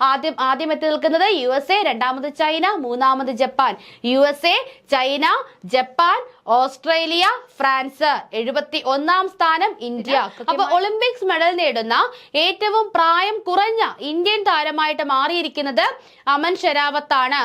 ആദ്യം എത്തി നിൽക്കുന്നത് USA, രണ്ടാമത് ചൈന, മൂന്നാമത് Japan. USA, China, Japan, Australia, France. 71ാം സ്ഥാനം ഇന്ത്യ. അപ്പൊ ഒളിമ്പിക്സ് മെഡൽ നേടുന്ന ഏറ്റവും പ്രായം കുറഞ്ഞ ഇന്ത്യൻ താരമായിട്ട് മാറിയിരിക്കുന്നത് അമൻ ഷെരാവത്ത് ആണ്.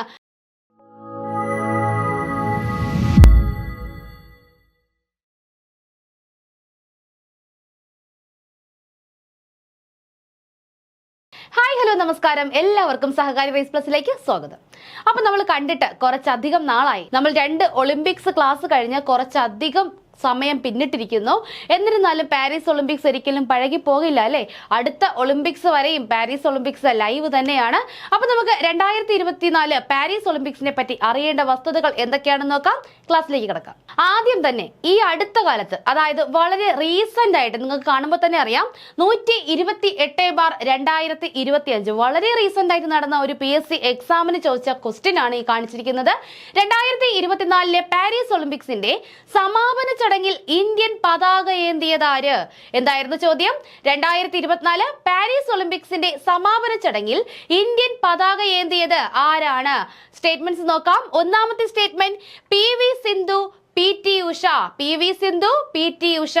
ഹായ്, ഹലോ, നമസ്കാരം. എല്ലാവർക്കും സഹകാരി റേസ് പ്ലസിലേക്ക് സ്വാഗതം. അപ്പൊ നമ്മൾ കണ്ടിട്ട് കുറച്ചധികം നാളായി. നമ്മൾ 2 ഒളിമ്പിക്സ് ക്ലാസ് കഴിഞ്ഞ് കുറച്ചധികം സമയം പിന്നിട്ടിരിക്കുന്നു. എന്നിരുന്നാലും പാരീസ് ഒളിമ്പിക്സ് ഒരിക്കലും പഴകി പോകില്ല അല്ലെ. അടുത്ത ഒളിമ്പിക്സ് വരെയും പാരീസ് ഒളിമ്പിക്സ് ലൈവ് തന്നെയാണ്. അപ്പൊ നമുക്ക് 2024 പാരീസ് ഒളിമ്പിക്സിനെ പറ്റി അറിയേണ്ട വസ്തുതകൾ എന്തൊക്കെയാണെന്ന് നോക്കാം. ക്ലാസ്സിലേക്ക് കിടക്കാം. ആദ്യം തന്നെ ഈ അടുത്ത കാലത്ത്, അതായത് വളരെ റീസെന്റ് ആയിട്ട്, നിങ്ങൾക്ക് കാണുമ്പോൾ തന്നെ അറിയാം, 128/2025 വളരെ റീസെന്റ് ആയിട്ട് നടന്ന ഒരു PSC എക്സാമിന് ചോദിച്ച ക്വസ്റ്റ്യൻ ആണ് ഈ കാണിച്ചിരിക്കുന്നത്. 2024 പാരീസ് ഒളിമ്പിക്സിന്റെ സമാപന ചടങ്ങിൽ ഇന്ത്യൻ പതാക ഏന്തിയതാര്? എന്തായിരുന്നു ചോദ്യം? 2024 പാരീസ് ഒളിമ്പിക്സിന്റെ സമാപന ചടങ്ങിൽ ഇന്ത്യൻ പതാക ഏന്തിയത് ആരാണ്? സ്റ്റേറ്റ്മെന്റ്സ് നോക്കാം. ഒന്നാമത്തെ statement PV Sindhu, PT Usha. PV Sindhu, PT Usha.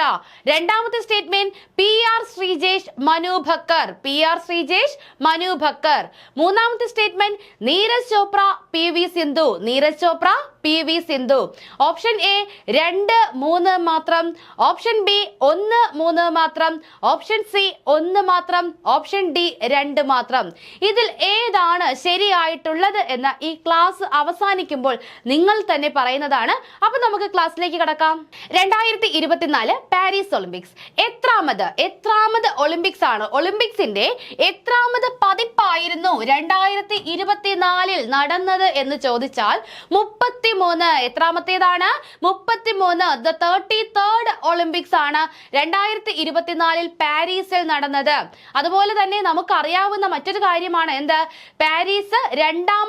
രണ്ടാമത്തെ statement PR Sreejesh, Manu Bhaker. PR Sreejesh, Manu Bhaker. മൂന്നാമത്തെ statement Neeraj Chopra, PV Sindhu. Neeraj Chopra, PV Sindhu. Option A 2, 3 മാത്രം. ഓപ്ഷൻ ബി 1, 3 മാത്രം. ഓപ്ഷൻ സി 1 മാത്രം. ഓപ്ഷൻ ഡി 2 മാത്രം. ഇതിൽ ഏതാണ് ശരിയായിട്ടുള്ളത് എന്ന് ഈ ക്ലാസ് അവസാനിക്കുമ്പോൾ നിങ്ങൾ തന്നെ പറയുന്നതാണ്. അപ്പൊ നമുക്ക് ക്ലാസ്സിലേക്ക് കടക്കാം. 2024 പാരീസ് ഒളിമ്പിക്സ് എത്രാമത് ഒളിമ്പിക്സ് ആണ്? ഒളിമ്പിക്സിന്റെ എത്രാമത് പതിപ്പായിരുന്നു 2024 നടന്നത് എന്ന് ചോദിച്ചാൽ 33. എത്രാമത്തേതാണ്? 33. ദ 33rd ഒളിമ്പിക്സ് ആണ് 2024 പാരീസിൽ നടന്നത്. അതുപോലെ തന്നെ നമുക്കറിയാവുന്ന മറ്റൊരു കാര്യമാണ് എന്ത്? പാരീസ് രണ്ടാം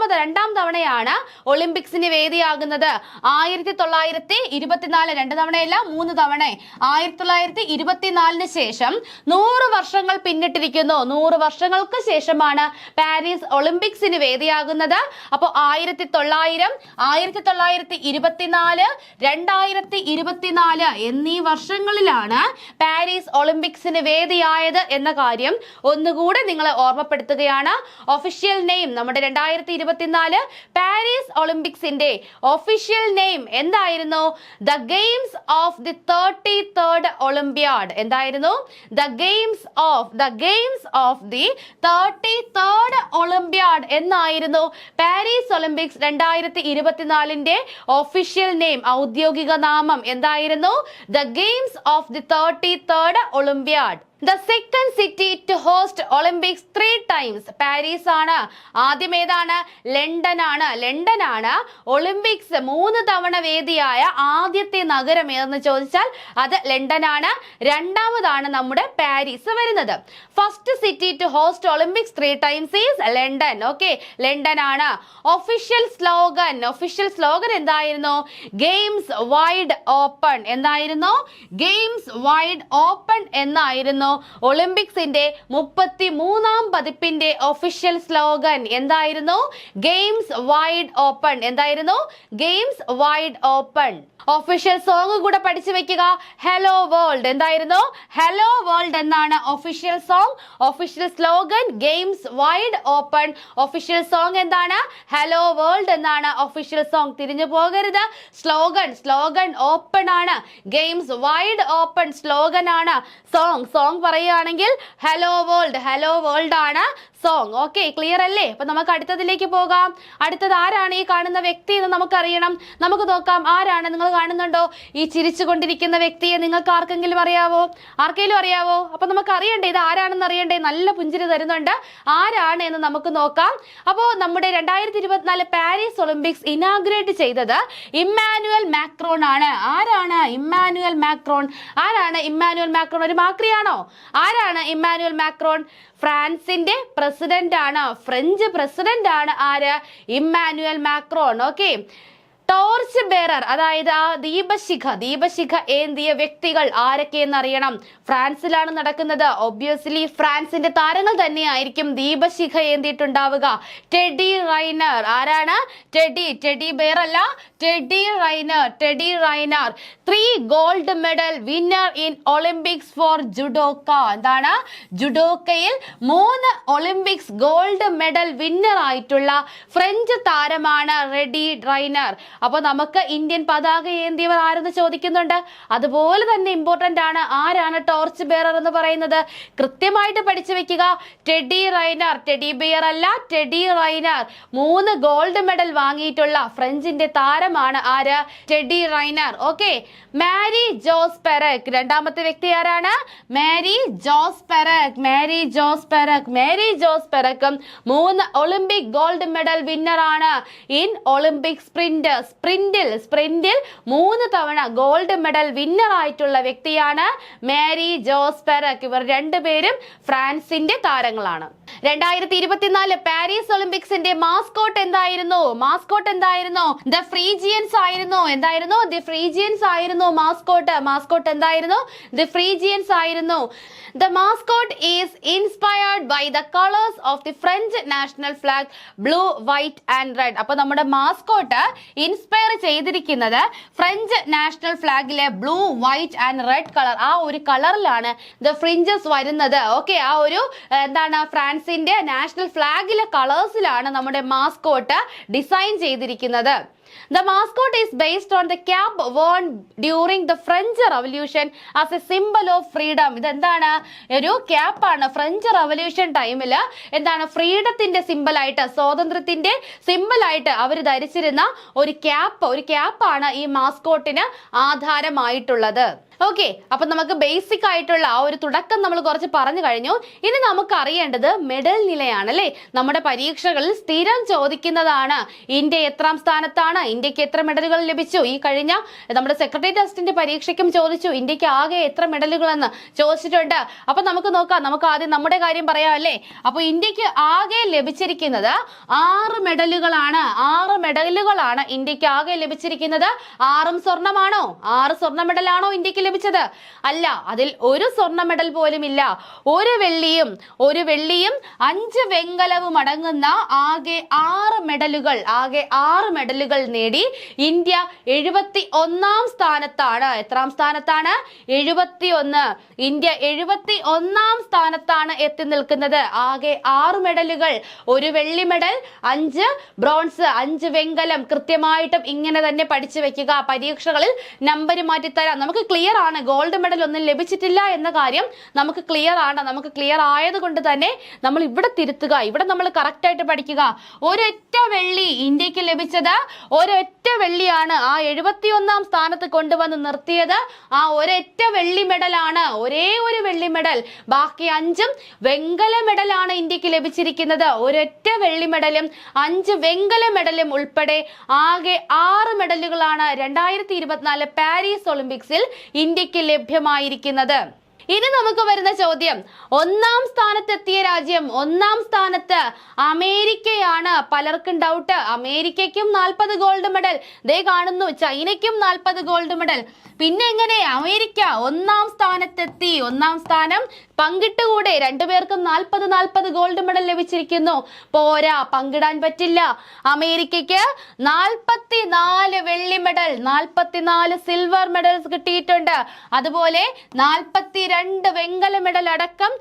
തവണയാണ് ഒളിമ്പിക്സിന് വേദിയാകുന്നത്. 1924, 2 തവണയല്ല 3 തവണ. 1924 ശേഷം 100 വർഷങ്ങൾ പിന്നിട്ടിരിക്കുന്നു. 100 വർഷങ്ങൾക്ക് ശേഷമാണ് പാരീസ് ഒളിമ്പിക്സിന് വേദിയാകുന്നത്. അപ്പോൾ 1900, 1924, 2024 എന്നീ വർഷങ്ങളിലാണ് പാരീസ് ഒളിമ്പിക്സിന് വേദിയായത് എന്ന കാര്യം ഒന്നുകൂടെ നിങ്ങളെ ഓർമ്മപ്പെടുത്തുകയാണ്. ഒഫീഷ്യൽ നെയിം, നമ്മുടെ 2024 പാരീസ് ഒളിമ്പിക്സിന്റെ ഒഫീഷ്യൽ നെയിം എന്തായിരുന്നു? The games of the 33rd Olympiad. എന്തായിരുന്നു? The games of the 33rd Olympiad എന്നായിരുന്നു പാരീസ് ഒളിമ്പിക്സ് 2024 ഒഫീഷ്യൽ നെയിം, ഔദ്യോഗിക നാമം എന്തായിരുന്നു? The games of the 33rd Olympiad. The second city to host Olympics 3 times. Paris ആണ്. ആദ്യം ഏതാണ്? London ആണ്. Olympics 3 തവണ വേദിയായ ആദ്യത്തെ നഗരം ഏതെന്ന് ചോദിച്ചാൽ അത് ലണ്ടൻ ആണ്. രണ്ടാമതാണ് നമ്മുടെ പാരീസ് വരുന്നത്. First city to host Olympics 3 times is London. Okay, London ആണ്. ഒഫീഷ്യൽ സ്ലോഗൻ എന്തായിരുന്നു? Games wide open. എന്തായിരുന്നു? ഗെയിംസ് വൈഡ് ഓപ്പൺ എന്നായിരുന്നു ഒളിമ്പിക്സിന്റെ 33ാം പതിപ്പിന്റെ ഒഫീഷ്യൽ സ്ലോഗൻ. എന്തായിരുന്നു? Games wide open. എന്തായിരുന്നു? Games wide open. Official song കൂടെ പഠിച്ചു വെക്കുക. Hello world. എന്തായിരുന്നു? ഹലോ വേൾഡ് എന്നാണ് official song. Official slogan games wide open. Official song എന്താണ്? ഹലോ വേൾഡ് എന്നാണ് ഒഫീഷ്യൽ സോങ്. തിരിഞ്ഞു പോകരുത്. സ്ലോഗൻ ഓപ്പൺ ആണ്. ഗെയിംസ് വൈഡ് ഓപ്പൺ സ്ലോഗൻ ആണ്. സോങ് പറയുകയാണെങ്കിൽ ഹലോ വേൾഡ് ആണ് സോങ്. ഓക്കെ, ക്ലിയർ അല്ലേ? അപ്പൊ നമുക്ക് അടുത്തതിലേക്ക് പോകാം. അടുത്തത് ആരാണ്? ഈ കാണുന്ന വ്യക്തി എന്ന് നമുക്കറിയണം. നമുക്ക് നോക്കാം ആരാണ്. നിങ്ങൾ കാണുന്നുണ്ടോ ഈ ചിരിച്ചുകൊണ്ടിരിക്കുന്ന വ്യക്തിയെ? നിങ്ങൾക്ക് ആർക്കെങ്കിലും അറിയാവോ? അപ്പൊ നമുക്ക് അറിയണ്ടേ ഇത് ആരാണെന്ന് അറിയണ്ടേ? നല്ല പുഞ്ചിരി തരുന്നുണ്ട്. ആരാണ് എന്ന് നമുക്ക് നോക്കാം. അപ്പോൾ നമ്മുടെ 2024 പാരീസ് ഒളിമ്പിക്സ് ഇനാഗ്രേറ്റ് ചെയ്തത് ഇമ്മാനുവൽ മാക്രോൺ ആണ്. ആരാണ് ഇമ്മാനുവൽ മാക്രോൺ? ഒരു മാക്രിയാണോ? ആരാണ് ഇമ്മാനുവൽ മാക്രോൺ? ഫ്രാൻസിന്റെ പ്രസിഡന്റ് ആണ്. ഫ്രഞ്ച് പ്രസിഡന്റ് ആണ് ആര്? Emmanuel Macron. Okay, torch bearer, അതായത് ആ ദീപശിഖ ഏന്തിയ വ്യക്തികൾ ആരൊക്കെയെന്ന് അറിയണം. ഫ്രാൻസിലാണ് നടക്കുന്നത്. ഒബ്വിയസ്ലി ഫ്രാൻസിന്റെ താരങ്ങൾ തന്നെയായിരിക്കും ദീപശിഖ ഏന്തിയിട്ടുണ്ടാവുക. Teddy Riner. ആരാണ്? ടെഡി ബെയർ അല്ല, Teddy Riner 3 gold medal winner in Olympics for judoka. എന്താണ്? ജുഡോക്കയിൽ 3 ഒളിമ്പിക്സ് ഗോൾഡ് മെഡൽ വിന്നർ ആയിട്ടുള്ള ഫ്രഞ്ച് താരമാണ് ടെഡി റൈനർ. അപ്പൊ നമുക്ക് ഇന്ത്യൻ പതാക ഏന്തിയവർ ആരെന്ന് ചോദിക്കുന്നുണ്ട്. അതുപോലെ തന്നെ ഇമ്പോർട്ടന്റ് ആണ്, ആരാണ് ടോർച്ച് ബെയറർ എന്ന് പറയുന്നത്. കൃത്യമായിട്ട് പഠിച്ചു വെക്കുക. ടെഡി റൈനർ, ടെഡി ബെയർ അല്ല, ടെഡി റൈനർ 3 ഗോൾഡ് മെഡൽ വാങ്ങിയിട്ടുള്ള ഫ്രഞ്ചിന്റെ താരമാണ് ആര്? Teddy Riner. Okay. Marie Jose Perec, രണ്ടാമത്തെ വ്യക്തി ആരാണ്? മാരി ജോസ് പെറക്കും 3 ഒളിമ്പിക് ഗോൾഡ് മെഡൽ വിന്നർ ആണ് ഇൻ ഒളിമ്പിക് സ്പ്രിന്റിൽ 3 തവണ ഗോൾഡ് മെഡൽ വിന്നർ ആയിട്ടുള്ള വ്യക്തിയാണ് മാരി ജോസ് പെറക്. ഇവർ രണ്ടുപേരും ഫ്രാൻസിന്റെ താരങ്ങളാണ്. 2024 പാരീസ് ഒളിമ്പിക്സിന്റെ മാസ്കോട്ട് എന്തായിരുന്നു? ദ ഫ്രീജിയൻസ് ആയിരുന്നു. എന്തായിരുന്നു? ദി ഫ്രീജിയൻസ് ആയിരുന്നു മാസ്കോട്ട് എന്തായിരുന്നു? ദി ഫ്രീജിയൻസ് ആയിരുന്നു. The mascot is inspired by the colors of the French national flag, blue, white and red. അപ്പോൾ നമ്മുടെ മാസ്കോട്ട് ഇൻസ്പയർ ചെയ്തിരിക്കുന്നത് ഫ്രഞ്ച് നാഷണൽ ഫ്ലാഗിലെ blue, white and red colour, ആ ഒരു കളറിലാണ് ദ ഫ്രിഞ്ചസ് വരുന്നത്. ഓക്കെ. ആ ഒരു എന്താണ്, ഫ്രാൻസിന്റെ നാഷണൽ ഫ്ലാഗിലെ കളേഴ്സിലാണ് നമ്മുടെ മാസ്കോട്ട് ഡിസൈൻ ചെയ്തിരിക്കുന്നത്. The mascot is based on the cap worn during the French Revolution as a symbol of freedom. ഇതെന്താണ്? ഒരു ക്യാപ്പാണ്. ഫ്രഞ്ച് റവല്യൂഷൻ ടൈമിൽ എന്താണ്, ഫ്രീഡത്തിന്റെ സിംബലായിട്ട്, സ്വാതന്ത്ര്യത്തിന്റെ സിംബലായിട്ട് അവർ ധരിച്ചിരുന്ന ഒരു ക്യാപ്പാണ് ഈ മാസ്കോട്ടിന് ആധാരമായിട്ടുള്ളത്. ഓക്കെ. അപ്പൊ നമുക്ക് ബേസിക് ആയിട്ടുള്ള ആ ഒരു തുടക്കം നമ്മൾ കുറച്ച് പറഞ്ഞു കഴിഞ്ഞു. ഇനി നമുക്ക് അറിയേണ്ടത് മെഡൽ നിലയാണ് അല്ലെ. നമ്മുടെ പരീക്ഷകളിൽ സ്ഥിരം ചോദിക്കുന്നതാണ്, ഇന്ത്യ എത്രാം സ്ഥാനത്താണ്, ഇന്ത്യക്ക് എത്ര മെഡലുകൾ ലഭിച്ചു. ഈ കഴിഞ്ഞ നമ്മുടെ സെക്രട്ടറി ടെസ്റ്റിന്റെ പരീക്ഷയ്ക്കും ചോദിച്ചു, ഇന്ത്യക്ക് ആകെ എത്ര മെഡലുകൾ എന്ന് ചോദിച്ചിട്ടുണ്ട്. അപ്പൊ നമുക്ക് നോക്കാം. നമുക്ക് ആദ്യം നമ്മുടെ കാര്യം പറയാം അല്ലേ. അപ്പൊ ഇന്ത്യക്ക് ആകെ ലഭിച്ചിരിക്കുന്നത് 6 മെഡലുകളാണ്. 6 മെഡലുകളാണ് ഇന്ത്യക്ക് ആകെ ലഭിച്ചിരിക്കുന്നത്. 6 സ്വർണ്ണമാണോ? 6 സ്വർണ്ണ മെഡലാണോ ഇന്ത്യക്ക് ലഭിച്ചത്? അല്ല. അതിൽ ഒരു സ്വർണ്ണ മെഡൽ പോലും ഇല്ല. ഒരു വെള്ളിയും 5 വെങ്കലവും അടങ്ങുന്ന ആകെ 6 മെഡലുകൾ നേടി ഇന്ത്യ 71ാം സ്ഥാനത്താണ്. എത്രാം സ്ഥാനത്താണ്? 71. ഇന്ത്യ 71ാം സ്ഥാനത്താണ് എത്തി നിൽക്കുന്നത്. ആകെ 6 മെഡലുകൾ, ഒരു വെള്ളി മെഡൽ, 5 ബ്രോൺസ്, 5 വെങ്കലം. കൃത്യമായിട്ടും ഇങ്ങനെ തന്നെ പഠിച്ചു വെക്കുക. പരീക്ഷകളിൽ നമ്പർ മാറ്റിത്തരാം. നമുക്ക് ക്ലിയർ ആണ്, ഗോൾഡ് മെഡൽ ഒന്നും ലഭിച്ചിട്ടില്ല എന്ന കാര്യം നമുക്ക് ക്ലിയർ ആണ്. നമുക്ക് ക്ലിയർ ആയത് കൊണ്ട് തന്നെ നമ്മൾ ഇവിടെ തിരുത്തുക. ഇവിടെ നമ്മൾ കറക്റ്റ് ആയിട്ട് പഠിക്കുക. ഒരൊറ്റ വെള്ളി ഇന്ത്യക്ക് ലഭിച്ചത്, ഒരൊറ്റ വെള്ളിയാണ് ആ 71ാം സ്ഥാനത്ത് കൊണ്ടുവന്ന് നിർത്തിയത്. ആ ഒരൊറ്റ വെള്ളി മെഡലാണ്, ഒരേ ഒരു വെള്ളി മെഡൽ. ബാക്കി 5 വെങ്കല മെഡലാണ് ഇന്ത്യക്ക് ലഭിച്ചിരിക്കുന്നത്. ഒരൊറ്റ വെള്ളി മെഡലും 5 വെങ്കല മെഡലും ഉൾപ്പെടെ ആകെ 6 മെഡലുകളാണ് 2024 പാരീസ് ഒളിമ്പിക്സിൽ ഇന്ത്യക്ക് ലഭ്യമായിരിക്കുന്നത്. ഇനി നമുക്ക് വരുന്ന ചോദ്യം, 1ാം സ്ഥാനത്തെത്തിയ രാജ്യം, 1ാം സ്ഥാനത്ത് അമേരിക്കയാണ്. പലർക്കും ഡൗട്ട്, അമേരിക്കയ്ക്കും 40 ഗോൾഡ് മെഡൽ, ദേ കാണുന്നു. ചൈനയ്ക്കും 40 ഗോൾഡ് മെഡൽ. പിന്നെ എങ്ങനെ അമേരിക്ക 1ാം സ്ഥാനത്തെത്തി? 1ാം സ്ഥാനം പങ്കിട്ടുകൂടെ? രണ്ടുപേർക്കും 40 ഗോൾഡ് മെഡൽ ലഭിച്ചിരിക്കുന്നു. പോരാ, പങ്കിടാൻ പറ്റില്ല. അമേരിക്കയ്ക്ക് 44 വെള്ളി മെഡൽ, 44 സിൽവർ മെഡൽസ് കിട്ടിയിട്ടുണ്ട്. അതുപോലെ 42 വെങ്കല മെഡൽ അടക്കം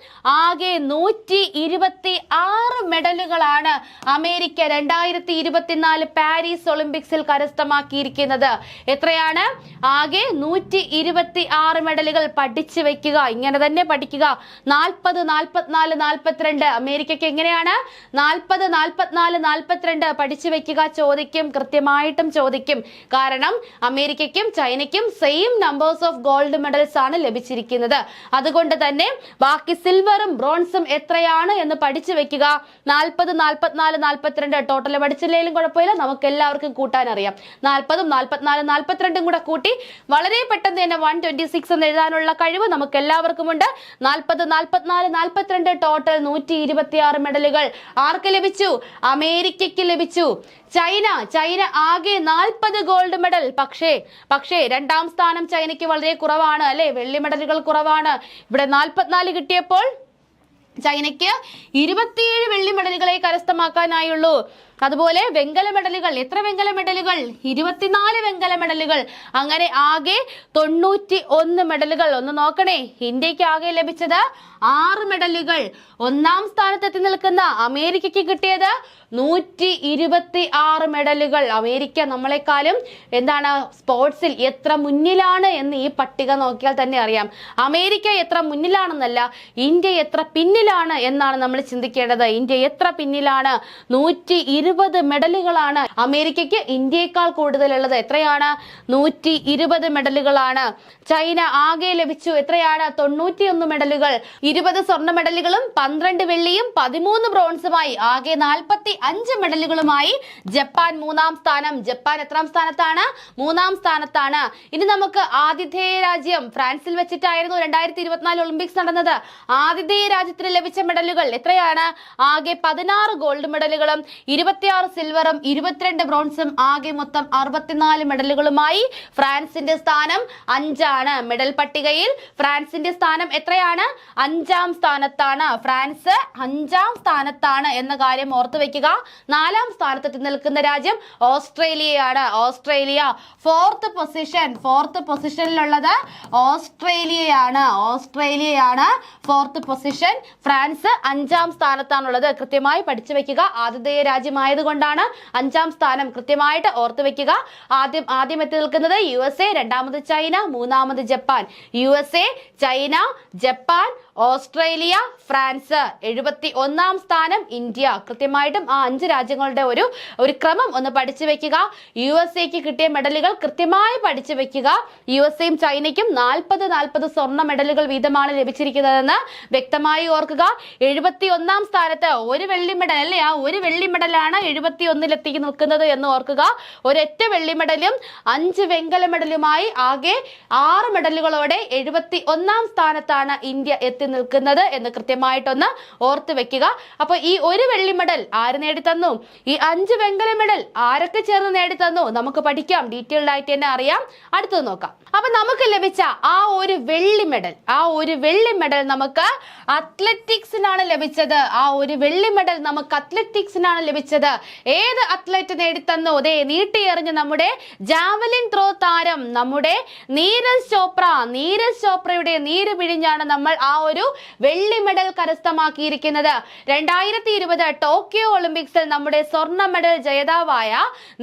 ആകെ 126 മെഡലുകളാണ് അമേരിക്ക 2024 പാരീസ് ഒളിമ്പിക്സിൽ കരസ്ഥമാക്കിയിരിക്കുന്നത്. എത്രയാണ്? ആകെ 126 മെഡലുകൾ. പഠിച്ചു വെക്കുക, ഇങ്ങനെ തന്നെ പഠിക്കുക. 40, 44, 42. അമേരിക്കയ്ക്ക് എങ്ങനെയാണ്? 40, 44, 42 പഠിച്ചു വെക്കുക. ചോദിക്കും, കൃത്യമായിട്ടും ചോദിക്കും. കാരണം അമേരിക്കയ്ക്കും ചൈനയ്ക്കും same numbers of gold medals ആണ് ലഭിച്ചിരിക്കുന്നത്. അതുകൊണ്ട് തന്നെ ബാക്കി സിൽവറും ബ്രോൺസും എത്രയാണ് എന്ന് പഠിച്ചു വെക്കുക. 40, 44, 42 ടോട്ടൽ പഠിച്ചില്ലെങ്കിലും കുഴപ്പമില്ല, നമുക്ക് എല്ലാവർക്കും കൂട്ടാൻ അറിയാം. 40, 44, 42 കൂടെ കൂട്ടി വളരെ പെട്ടെന്ന് തന്നെ 126 എന്ന് എഴുതാനുള്ള കഴിവ് നമുക്ക് എല്ലാവർക്കും ഉണ്ട്. 40 42 ടോട്ടൽ 126 മെഡലുകൾ ആർക്ക് ലഭിച്ചു? അമേരിക്കയ്ക്ക് ലഭിച്ചു. ചൈന ആകെ 40 ഗോൾഡ് മെഡൽ. പക്ഷേ രണ്ടാം സ്ഥാനം ചൈനയ്ക്ക് വളരെ കുറവാണ് അല്ലെ, വെള്ളി മെഡലുകൾ കുറവാണ്. ഇവിടെ 44 കിട്ടിയപ്പോൾ ചൈനയ്ക്ക് 27 വെള്ളി മെഡലുകളെ കരസ്ഥമാക്കാനായുള്ളൂ. അതുപോലെ വെങ്കല മെഡലുകൾ, എത്ര വെങ്കല മെഡലുകൾ? 24 വെങ്കല മെഡലുകൾ. അങ്ങനെ ആകെ 91 മെഡലുകൾ. ഒന്ന് നോക്കണേ, ഇന്ത്യക്ക് ആകെ ലഭിച്ചത് 6 മെഡലുകൾ. ഒന്നാം സ്ഥാനത്തെത്തി നിൽക്കുന്ന അമേരിക്കയ്ക്ക് കിട്ടിയത് 126 മെഡലുകൾ. അമേരിക്ക നമ്മളെക്കാളും സ്പോർട്സിൽ എത്ര മുന്നിലാണ് എന്ന് ഈ പട്ടിക നോക്കിയാൽ തന്നെ അറിയാം. അമേരിക്ക എത്ര മുന്നിലാണെന്നല്ല, ഇന്ത്യ എത്ര പിന്നിലാണ് എന്നാണ് നമ്മൾ ചിന്തിക്കേണ്ടത്. ഇന്ത്യ എത്ര പിന്നിലാണ്? 120 മെഡലുകളാണ് അമേരിക്കയ്ക്ക് ഇന്ത്യയെക്കാൾ കൂടുതലുള്ളത്. എത്രയാണ്? 120 മെഡലുകളാണ്. ചൈന ആകെ ലഭിച്ചു എത്രയാണ്? 91 മെഡലുകൾ. 20 സ്വർണ്ണ മെഡലുകളും 12 വെള്ളിയും 13 ബ്രോൺസുമായി ആകെ 45 മെഡലുകളുമായി ജപ്പാൻ മൂന്നാം സ്ഥാനം. ജപ്പാൻ എത്രാം സ്ഥാനത്താണ്? മൂന്നാം സ്ഥാനത്താണ്. ഇനി നമുക്ക് ആതിഥേയ രാജ്യം ഫ്രാൻസിൽ വെച്ചിട്ടായിരുന്നു 2024 ഒളിമ്പിക്സ് നടന്നത്. ആതിഥേയ രാജ്യത്തിന് ലഭിച്ച മെഡലുകൾ എത്രയാണ്? ആകെ 16 ഗോൾഡ് മെഡലുകളും 26 സിൽവറും 22 ബ്രോൺസും ആകെ മൊത്തം 64 മെഡലുകളുമായി ഫ്രാൻസിന്റെ സ്ഥാനം 5ആണ്. മെഡൽ പട്ടികയിൽ ഫ്രാൻസിന്റെ സ്ഥാനം എത്രയാണ്? 5ആം സ്ഥാനത്താണ്. ഫ്രാൻസ് 5ആം സ്ഥാനത്താണ് എന്ന കാര്യം ഓർത്തു വെക്കുക. 4ആം സ്ഥാനത്തെത്തി നിൽക്കുന്ന രാജ്യം ഓസ്ട്രേലിയയാണ്. ഓസ്ട്രേലിയ ഫോർത്ത് പൊസിഷനിലുള്ളത് ഓസ്ട്രേലിയയാണ് ഫോർത്ത് പൊസിഷൻ. ഫ്രാൻസ് 5ആം സ്ഥാനത്താണുള്ളത്. കൃത്യമായി പഠിച്ചു വെക്കുക. ആതിഥേയ രാജ്യമായതുകൊണ്ടാണ് 5ആം സ്ഥാനം. കൃത്യമായിട്ട് ഓർത്തു വെക്കുക. ആദ്യം എത്തി നിൽക്കുന്നത് USA, രണ്ടാമത് ചൈന, മൂന്നാമത് Japan. USA, China, Japan, Australia, France. 71ആം സ്ഥാനം ഇന്ത്യ. കൃത്യമായിട്ടും ആ 5 രാജ്യങ്ങളുടെ ഒരു ക്രമം ഒന്ന് പഠിച്ചു വെക്കുക. USA-ക്ക് കിട്ടിയ മെഡലുകൾ കൃത്യമായി പഠിച്ചു വെക്കുക. USA-യും ചൈനയ്ക്കും 40 സ്വർണ്ണ മെഡലുകൾ വീതമാണ് ലഭിച്ചിരിക്കുന്നതെന്ന് വ്യക്തമായി ഓർക്കുക. 71ആം സ്ഥാനത്ത് ഒരു വെള്ളി മെഡൽ അല്ലേ, ആ ഒരു വെള്ളി മെഡലാണ് 71-ലെത്തി നിൽക്കുന്നത് എന്ന് ഓർക്കുക. ഒരൊറ്റ വെള്ളി മെഡലും 5 വെങ്കല മെഡലുമായി ആകെ 6 മെഡലുകളോടെ 71ആം സ്ഥാനത്താണ് ഇന്ത്യ എത്തി നിൽക്കുന്നത് എന്ന് കൃത്യമായിട്ടൊന്ന് ഓർത്ത് വെക്കുക. അപ്പൊ ഈ ഒരു വെള്ളി മെഡൽ ആര് നേടിത്തന്നു? ഈ 5 വെങ്കല മെഡൽ ആരൊക്കെ ചേർന്ന് നേടിത്തന്നു? നമുക്ക് പഠിക്കാം. ഡീറ്റെയിൽഡ് ആയിട്ട് തന്നെ അറിയാം. അടുത്തത് നോക്കാം. അപ്പൊ നമുക്ക് ലഭിച്ച ആ ഒരു വെള്ളി മെഡൽ നമുക്ക് അത്ലറ്റിക്സിനാണ് ലഭിച്ചത്. ഏത് അത്ലറ്റ് നേടിത്തന്നു? നീട്ടിയെറിഞ്ഞ നമ്മുടെ ജാവലിൻ ത്രോ താരം നമ്മുടെ നീരജ് ചോപ്രയുടെ നീര് പിഴിഞ്ഞാണ് നമ്മൾ ആ ഒരു വെള്ളി മെഡൽ കരസ്ഥമാക്കിയിരിക്കുന്നത്. 2020 ടോക്കിയോ ഒളിമ്പിക്സിൽ നമ്മുടെ സ്വർണ്ണ മെഡൽ ജേതാവായ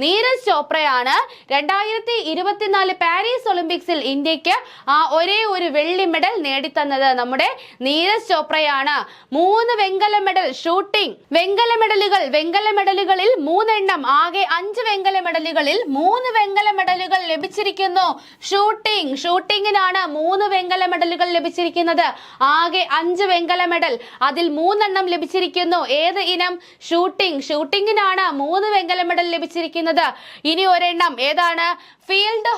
നീരജ് ചോപ്രയാണ് 2024 പാരീസ് ഒളിമ്പിക്സിൽ ഇന്ത്യക്ക് ആ ഒരേ ഒരു വെള്ളി മെഡൽ നേടിത്തന്നത്. നമ്മുടെ നീരജ് ചോപ്രയാണ്. 3 വെങ്കല മെഡൽ ഷൂട്ടിംഗ്. വെങ്കല മെഡലുകളിൽ 3 എണ്ണം. ആകെ 5 വെങ്കല മെഡലുകളിൽ 3 വെങ്കല മെഡലുകൾ ലഭിച്ചിരിക്കുന്നു. ഷൂട്ടിങ്ങിനാണ് 3 വെങ്കല മെഡലുകൾ ലഭിച്ചിരിക്കുന്നത്. ആകെ 5 വെങ്കല മെഡൽ, അതിൽ 3 എണ്ണം ലഭിച്ചിരിക്കുന്നു. ഏത് ഇനം? ഷൂട്ടിങ്ങിനാണ് 3 വെങ്കല മെഡൽ ലഭിച്ചിരിക്കുന്നത്. ഇനി ഒരെണ്ണം ഏതാണ്? Field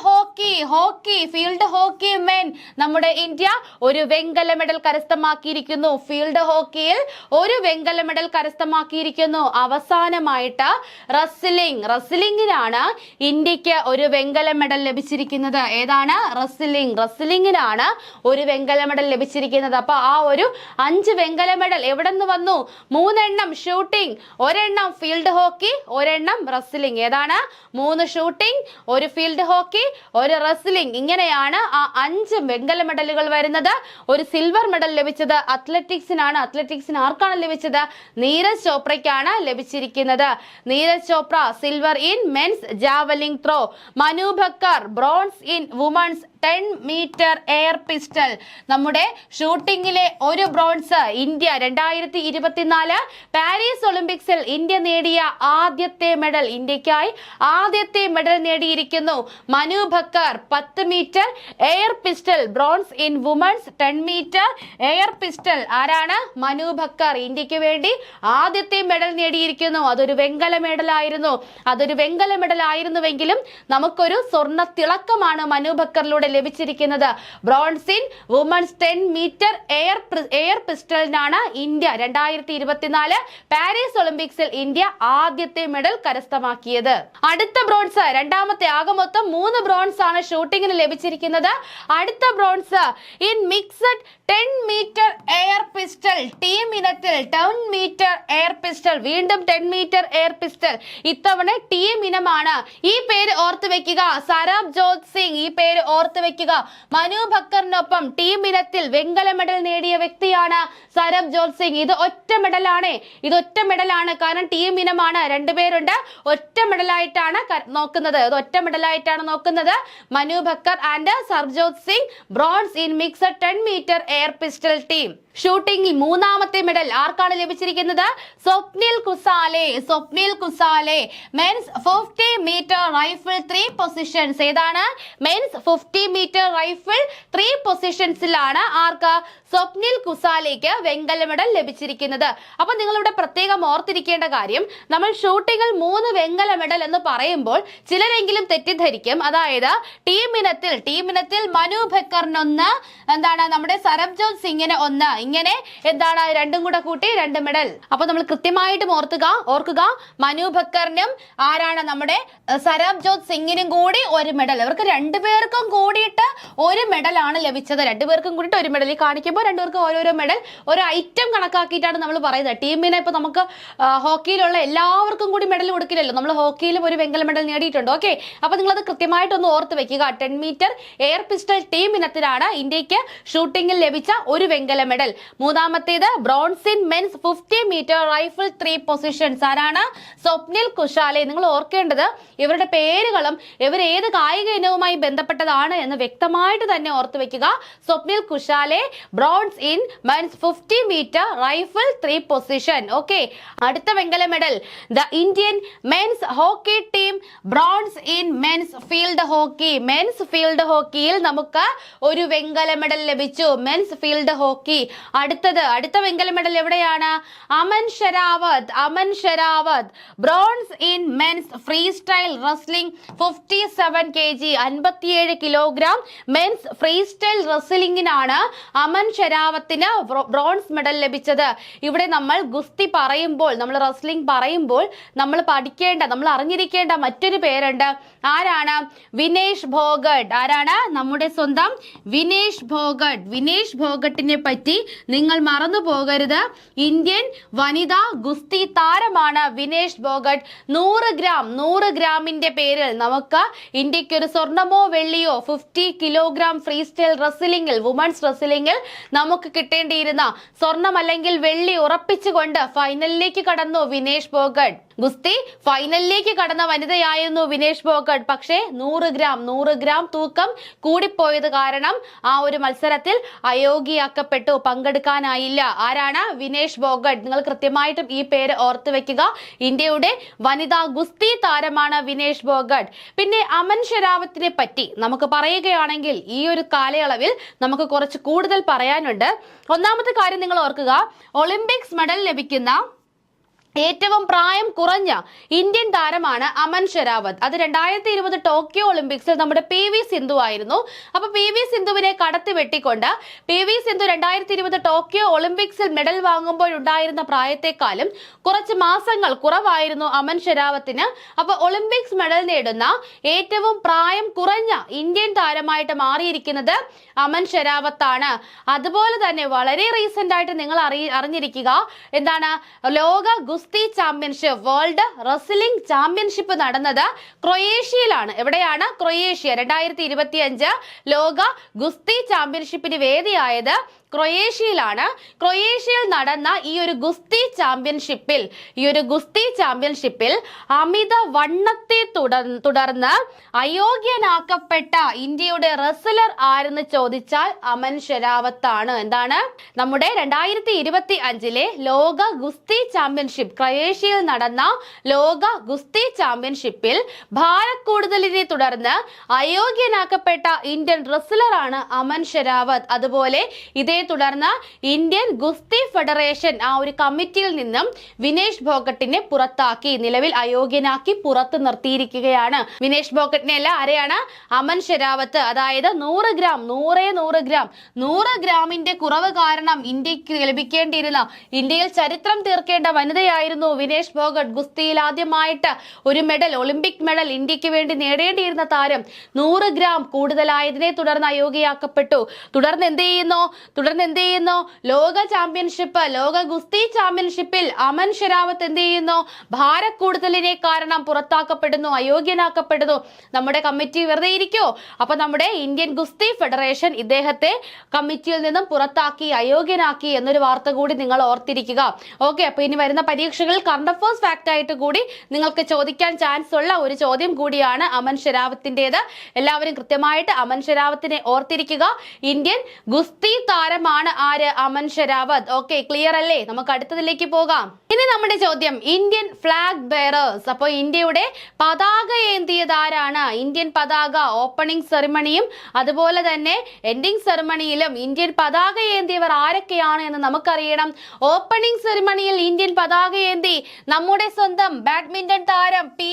hockey men. നമ്മുടെ ഇന്ത്യ ഒരു വെങ്കല മെഡൽ കരസ്ഥമാക്കിയിരിക്കുന്നു. ഫീൽഡ് ഹോക്കിയിൽ ഒരു വെങ്കല മെഡൽ കരസ്ഥമാക്കിയിരിക്കുന്നു. അവസാനമായിട്ട് റെസ്ലിംഗിനാണ് ഇന്ത്യക്ക് ഒരു വെങ്കല മെഡൽ ലഭിച്ചിരിക്കുന്നത്. ഏതാണ്? റെസ്ലിംഗിനാണ് ഒരു വെങ്കല മെഡൽ ലഭിച്ചിരിക്കുന്നത്. അപ്പൊ ആ ഒരു 5 വെങ്കല മെഡൽ എവിടെ നിന്ന് വന്നു? 3 എണ്ണം ഷൂട്ടിംഗ്, ഒരെണ്ണം ഫീൽഡ് ഹോക്കി, ഒരെണ്ണം റെസ്ലിംഗ്. ഏതാണ്? 3 ഷൂട്ടിംഗ്, ഒരു ഫീൽഡ് ഹോക്കി, ഒരു റെസ്ലിംഗ്. ഇങ്ങനെയാണ് ആ 5 വെങ്കല മെഡലുകൾ വരുന്നത്. ഒരു സിൽവർ മെഡൽ ലഭിച്ചത് അത്ലറ്റിക്സിനാണ്. അത്ലറ്റിക്സിന് ആർക്കാണ് ലഭിച്ചത്? നീരജ് ചോപ്രയ്ക്കാണ് ലഭിച്ചിരിക്കുന്നത്. Neeraj Chopra silver in men's javelin throw. Manu Bhaker bronze in women's 10 metre air pistol. നമ്മുടെ ഷൂട്ടിംഗിലെ ഒരു ബ്രോൺസ്. ഇന്ത്യ 2024 പാരീസ് ഒളിമ്പിക്സിൽ ഇന്ത്യ നേടിയ ആദ്യത്തെ മെഡൽ, ഇന്ത്യക്കായി ആദ്യത്തെ മെഡൽ നേടിയിരിക്കുന്നു. Manu Bhaker 10 metre air pistol bronze in women's 10 metre air pistol. ആരാണ്? മനു ബക്കർ. ഇന്ത്യക്ക് വേണ്ടി ആദ്യത്തെ മെഡൽ നേടിയിരിക്കുന്നു. അതൊരു വെങ്കല മെഡലായിരുന്നുവെങ്കിലും നമുക്കൊരു സ്വർണ്ണ തിളക്കമാണ് മനു ബക്കറിലൂടെ ലഭിച്ചിരിക്കുന്നത്. Bronze in women's 10 metre air പിസ്റ്റലിനാണ് ഇന്ത്യ 2024 പാരീസ് ഒളിമ്പിക്സിൽ ഇന്ത്യ ആദ്യത്തെ മെഡൽ കരസ്ഥമാക്കിയത്. അടുത്ത ബ്രോൺസ്, രണ്ടാമത്തെ, ആകെ മൊത്തം 3 ബ്രോൺസ് ആണ് ഷൂട്ടിങ്ങിന് ലഭിച്ചിരിക്കുന്നത്. അടുത്ത bronze in mixed 10 metre air pistol team ഇനത്തിൽ 10 മീറ്റർ എയർ പിസ്റ്റൽ, വീണ്ടും 10 മീറ്റർ എയർ പിസ്റ്റൽ, ഇത്തവണ ടീം ഇനമാണ്. ഈ പേര് ഓർത്തു വെക്കുക, സരബ്ജോത് സിംഗ്. ഈ പേര് ഓർത്തു വെക്കുക. മനു ഭക്കറിനൊപ്പം ടീം ഇനത്തിൽ വെങ്കല മെഡൽ നേടിയ വ്യക്തിയാണ് സരബ്ജോത് സിംഗ്. ഇത് ഒറ്റ മെഡലാണ്, കാരണം ടീം ഇനമാണ്, 2 പേരുണ്ട്. ഒറ്റ മെഡലായിട്ടാണ് നോക്കുന്നത്. Manu Bhaker and Sarabjot Singh bronze in mixed 10 metre air pistol team. ഷൂട്ടിംഗിൽ 3ാമത്തെ മെഡൽ ആർക്കാണ് ലഭിച്ചിരിക്കുന്നത്? Swapnil Kusale. Men's 50 metre rifle 3 positions. ഏതാണ്? മെൻസ് 50 മീറ്റർ റൈഫിൾ 3 പൊസിഷൻസിലാണ് ആർക്ക്? സ്വപ്നിൽ കുസാലയ്ക്ക് വെങ്കല മെഡൽ ലഭിച്ചിരിക്കുന്നത്. അപ്പൊ നിങ്ങളിവിടെ പ്രത്യേകം ഓർത്തിരിക്കേണ്ട കാര്യം, നമ്മൾ ഷൂട്ടിംഗിൽ 3 വെങ്കല മെഡൽ എന്ന് പറയുമ്പോൾ ചിലരെങ്കിലും തെറ്റിദ്ധരിക്കും. അതായത് ടീം ഇനത്തിൽ മനു ഭക്കറിന് 1, നമ്മുടെ സരബ്ജോത് സിംഗിന് 1, ഇങ്ങനെ രണ്ടും കൂടെ കൂട്ടി 2 മെഡൽ. അപ്പൊ നമ്മൾ കൃത്യമായിട്ടും ഓർക്കുക, മനു ഭക്കറിനും ആരാണ് നമ്മുടെ സരബ്ജോത് സിംഗിനും കൂടി 1 മെഡൽ. ഇവർക്ക് 2 പേർക്കും കൂടിയിട്ട് 1 മെഡലാണ് ലഭിച്ചത്. 2 പേർക്കും കൂടിയിട്ട് 1 മെഡൽ. ഈ കാണിക്കുമ്പോൾ 2 പേർക്ക് ഓരോരോ മെഡൽ, ഒരു ഐറ്റം കണക്കാക്കിയിട്ടാണ് നമ്മൾ പറയുന്നത്. ടീമിനെ ഇപ്പൊ നമുക്ക് ഹോക്കിയിലുള്ള എല്ലാവർക്കും കൂടി മെഡൽ കൊടുക്കില്ലല്ലോ. നമ്മൾ ഹോക്കിയിലും ഒരു വെങ്കല മെഡൽ നേടിയിട്ടുണ്ട്. ഓക്കെ, അപ്പൊ നിങ്ങളത് കൃത്യമായിട്ടൊന്ന് ഓർത്ത് വെക്കുക. 10 മീറ്റർ എയർ പിസ്റ്റൽ ടീം ഇനത്തിലാണ് ഇന്ത്യക്ക് ഷൂട്ടിംഗിൽ ലഭിച്ച 1 വെങ്കല മെഡൽ. 3ാമത്തേത് bronze in men's 50 metre rifle 3 positions. ആരാണ്? സ്വപ്നിൽ കുസാലെ. നിങ്ങൾ ഓർക്കേണ്ടത് ഇവരുടെ പേരുകളും ഇവർ ഏത് കായിക ഇനവുമായി ബന്ധപ്പെട്ടതാണ് എന്ന് വ്യക്തമായിട്ട് തന്നെ ഓർത്ത് വെക്കുക. Swapnil Kusale, bronze in men's 50 metre rifle 3 position. Okay, അടുത്ത വെങ്കല medal the Indian men's hockey team bronze in men's field ഹോക്കിയിൽ നമുക്ക് 1 വെങ്കല മെഡൽ ലഭിച്ചു. Men's field hockey. അടുത്ത വെങ്കല മെഡൽ എവിടെയാണ്? Aman Sehrawat bronze in men's freestyle wrestling 57 kg 57 kilogram men's freestyle റെസ്ലിംഗിനാണ് അമൻ ഷെരാവത്തിന് ബ്രോൺസ് മെഡൽ ലഭിച്ചത്. ഇവിടെ നമ്മൾ ഗുസ്തി പറയുമ്പോൾ, നമ്മൾ റെസ്ലിംഗ് പറയുമ്പോൾ നമ്മൾ അറിഞ്ഞിരിക്കേണ്ട മറ്റൊരു പേരുണ്ട്. ആരാണ്? വിനേഷ് ഫോഗട്ട്. ആരാണ്? നമ്മുടെ സ്വന്തം വിനേഷ് ഫോഗട്ടിനെ പറ്റി നിങ്ങൾ മറന്നു പോകരുത്. ഇന്ത്യൻ വനിതാ ഗുസ്തി താരമാണ് വിനേഷ് ഫോഗട്ട്. 100 ഗ്രാമിന്റെ പേരിൽ നമുക്ക് ഇന്ത്യക്ക് ഒരു സ്വർണമോ വെള്ളിയോ 50 കിലോഗ്രാം ഫ്രീ സ്റ്റൈൽ റെസ്ലിംഗിൽ, വുമൺസ് റെസ്ലിംഗിൽ നമുക്ക് കിട്ടേണ്ടിയിരുന്ന സ്വർണം അല്ലെങ്കിൽ വെള്ളി ഉറപ്പിച്ചുകൊണ്ട് ഫൈനലിലേക്ക് കടന്നു വിനേഷ് ഫോഗട്ട്. ഗുസ്തി ഫൈനലിലേക്ക് കടന്ന വനിതയായിരുന്നു വിനേഷ് ഫോഗട്ട്. പക്ഷേ 100 ഗ്രാം തൂക്കം കൂടിപ്പോയത് കാരണം ആ ഒരു മത്സരത്തിൽ അയോഗ്യയാക്കപ്പെട്ടു, പങ്കെടുക്കാനായില്ല. ആരാണ്? വിനേഷ് ഫോഗട്ട്. നിങ്ങൾ കൃത്യമായിട്ടും ഈ പേര് ഓർത്തു വെക്കുക. ഇന്ത്യയുടെ വനിതാ ഗുസ്തി താരമാണ് വിനേഷ് ഫോഗട്ട്. പിന്നെ അമൻ ഷെരാവത്തിനെ പറ്റി നമുക്ക് പറയുകയാണെങ്കിൽ ഈ ഒരു കാലയളവിൽ നമുക്ക് കുറച്ച് കൂടുതൽ പറയാനുണ്ട്. ഒന്നാമത്തെ കാര്യം നിങ്ങൾ ഓർക്കുക, ഒളിമ്പിക്സ് മെഡൽ ലഭിക്കുന്ന ഏറ്റവും പ്രായം കുറഞ്ഞ ഇന്ത്യൻ താരമാണ് അമൻ ഷെരാവത്ത്. അത് 2020 ടോക്കിയോ ഒളിമ്പിക്സിൽ നമ്മുടെ PV സിന്ധു ആയിരുന്നു. അപ്പൊ PV സിന്ധുവിനെ കടത്തി വെട്ടിക്കൊണ്ട് PV സിന്ധു 2020 ടോക്കിയോ ഒളിമ്പിക്സിൽ മെഡൽ വാങ്ങുമ്പോൾ ഉണ്ടായിരുന്ന പ്രായത്തെക്കാളും കുറച്ച് മാസങ്ങൾ കുറവായിരുന്നു അമൻ ഷെരാവത്തിന്. അപ്പൊ ഒളിമ്പിക്സ് മെഡൽ നേടുന്ന ഏറ്റവും പ്രായം കുറഞ്ഞ ഇന്ത്യൻ താരമായിട്ട് മാറിയിരിക്കുന്നത് അമൻ ഷെരാവത്താണ്. അതുപോലെ തന്നെ വളരെ റീസെന്റ് ആയിട്ട് നിങ്ങൾ അറിഞ്ഞിരിക്കുക, എന്താണ്? ലോക ഗുസ്തി ചാമ്പ്യൻഷിപ്പ്, വേൾഡ് റെസ്ലിംഗ് ചാമ്പ്യൻഷിപ്പ് നടന്നത് ക്രൊയേഷ്യയിലാണ്. എവിടെയാണ്? ക്രൊയേഷ്യ. 2025 ലോക ഗുസ്തി ചാമ്പ്യൻഷിപ്പിന് വേദിയായത് ക്രൊയേഷ്യയിലാണ്. ക്രൊയേഷ്യയിൽ നടന്ന ഈ ഒരു ഗുസ്തി ചാമ്പ്യൻഷിപ്പിൽ അമിത വണ്ണത്തെ തുടർന്ന് അയോഗ്യനാക്കപ്പെട്ട ഇന്ത്യയുടെ റെസ്ലർ ആരെന്ന് ചോദിച്ചാൽ അമൻ ഷെരാവത്താണ്. എന്താണ്? നമ്മുടെ 2025 ലോക ഗുസ്തി ചാമ്പ്യൻഷിപ്പ്, ക്രൊയേഷ്യയിൽ നടന്ന ലോക ഗുസ്തി ചാമ്പ്യൻഷിപ്പിൽ ഭാരക്കൂടുതലിനെ തുടർന്ന് അയോഗ്യനാക്കപ്പെട്ട ഇന്ത്യൻ റെസ്ലർ ആണ് അമൻ ഷെരാവത്ത്. അതുപോലെ ഇതേ തുടർന്ന് ഇന്ത്യൻ ഗുസ്തി ഫെഡറേഷൻ ആ ഒരു കമ്മിറ്റിയിൽ നിന്നും വിനേഷ് ഫോഗട്ടിനെ പുറത്താക്കി, നിലവിൽ അയോഗ്യനാക്കി പുറത്തു നിർത്തിയിരിക്കുകയാണ്. വിനേഷ് ഫോഗട്ടിനെ അല്ല, ആരെയാണ്? അമൻ ഷെരാവത്ത്. അതായത് 100 ഗ്രാമിന്റെ കുറവ് കാരണം ഇന്ത്യക്ക് ലഭിക്കേണ്ടിയിരുന്ന, ഇന്ത്യയിൽ ചരിത്രം തീർക്കേണ്ട വനിതയായിരുന്നു വിനേഷ് ഫോഗട്ട്. ഗുസ്തിയിൽ ആദ്യമായിട്ട് ഒരു മെഡൽ, ഒളിമ്പിക് മെഡൽ ഇന്ത്യക്ക് വേണ്ടി നേടേണ്ടിയിരുന്ന താരം 100 ഗ്രാം കൂടുതലായതിനെ തുടർന്ന് അയോഗ്യയാക്കപ്പെട്ടു. തുടർന്ന് എന്ത് ചെയ്യുന്നു? ലോക ഗുസ്തി ചാമ്പ്യൻഷിപ്പിൽ അമൻ ഷെരാവത്ത് എന്ത് ചെയ്യുന്നു? ഭാരം കൂടുതലിനെ കാരണം പുറത്താക്കപ്പെടുന്നു, അയോഗ്യനാക്കപ്പെടുന്നു. നമ്മുടെ കമ്മിറ്റി വെറുതെ ഇരിക്കോ? അപ്പൊ നമ്മുടെ ഇന്ത്യൻ ഗുസ്തി ഫെഡറേഷൻ ഇദ്ദേഹത്തെ കമ്മിറ്റിയിൽ നിന്നും പുറത്താക്കി, അയോഗ്യനാക്കി എന്നൊരു വാർത്ത കൂടി നിങ്ങൾ ഓർത്തിരിക്കുക. ഓക്കെ, അപ്പൊ ഇനി വരുന്ന പരീക്ഷകളിൽ കറണ്ട് അഫയേഴ്സ് ഫാക്ട് ആയിട്ട് കൂടി നിങ്ങൾക്ക് ചോദിക്കാൻ ചാൻസ് ഉള്ള ഒരു ചോദ്യം കൂടിയാണ് അമൻ ഷെരാവത്തിന്റേത്. എല്ലാവരും കൃത്യമായിട്ട് അമൻ ഷെരാവത്തിനെ ഓർത്തിരിക്കുക. ഇന്ത്യൻ ഗുസ്തി താരമാണ് ആര്? അമൻ ഷെരാവത്ത്. ഓക്കെ, ക്ലിയർ അല്ലേ? നമുക്ക് അടുത്തതിലേക്ക് പോകാം. ഇനി നമ്മുടെ ചോദ്യം, ഇന്ത്യൻ ഫ്ലാഗ് ബെയറേഴ്സ്. അപ്പോൾ ഇന്ത്യയുടെ പതാക ഏന്തിയത് ആരാണ്? ഇന്ത്യൻ പതാക ഓപ്പണിംഗ് സെറിമണിയും അതുപോലെ തന്നെ എൻഡിംഗ് സെറിമണിയിലും ഇന്ത്യൻ പതാക ഏന്തിയവർ ആരൊക്കെയാണ് എന്ന് നമുക്കറിയണം. ഓപ്പണിംഗ് സെറിമണിയിൽ ഇന്ത്യൻ പതാക ഏന്തി നമ്മുടെ സ്വന്തം ബാഡ്മിന്റൺ താരം P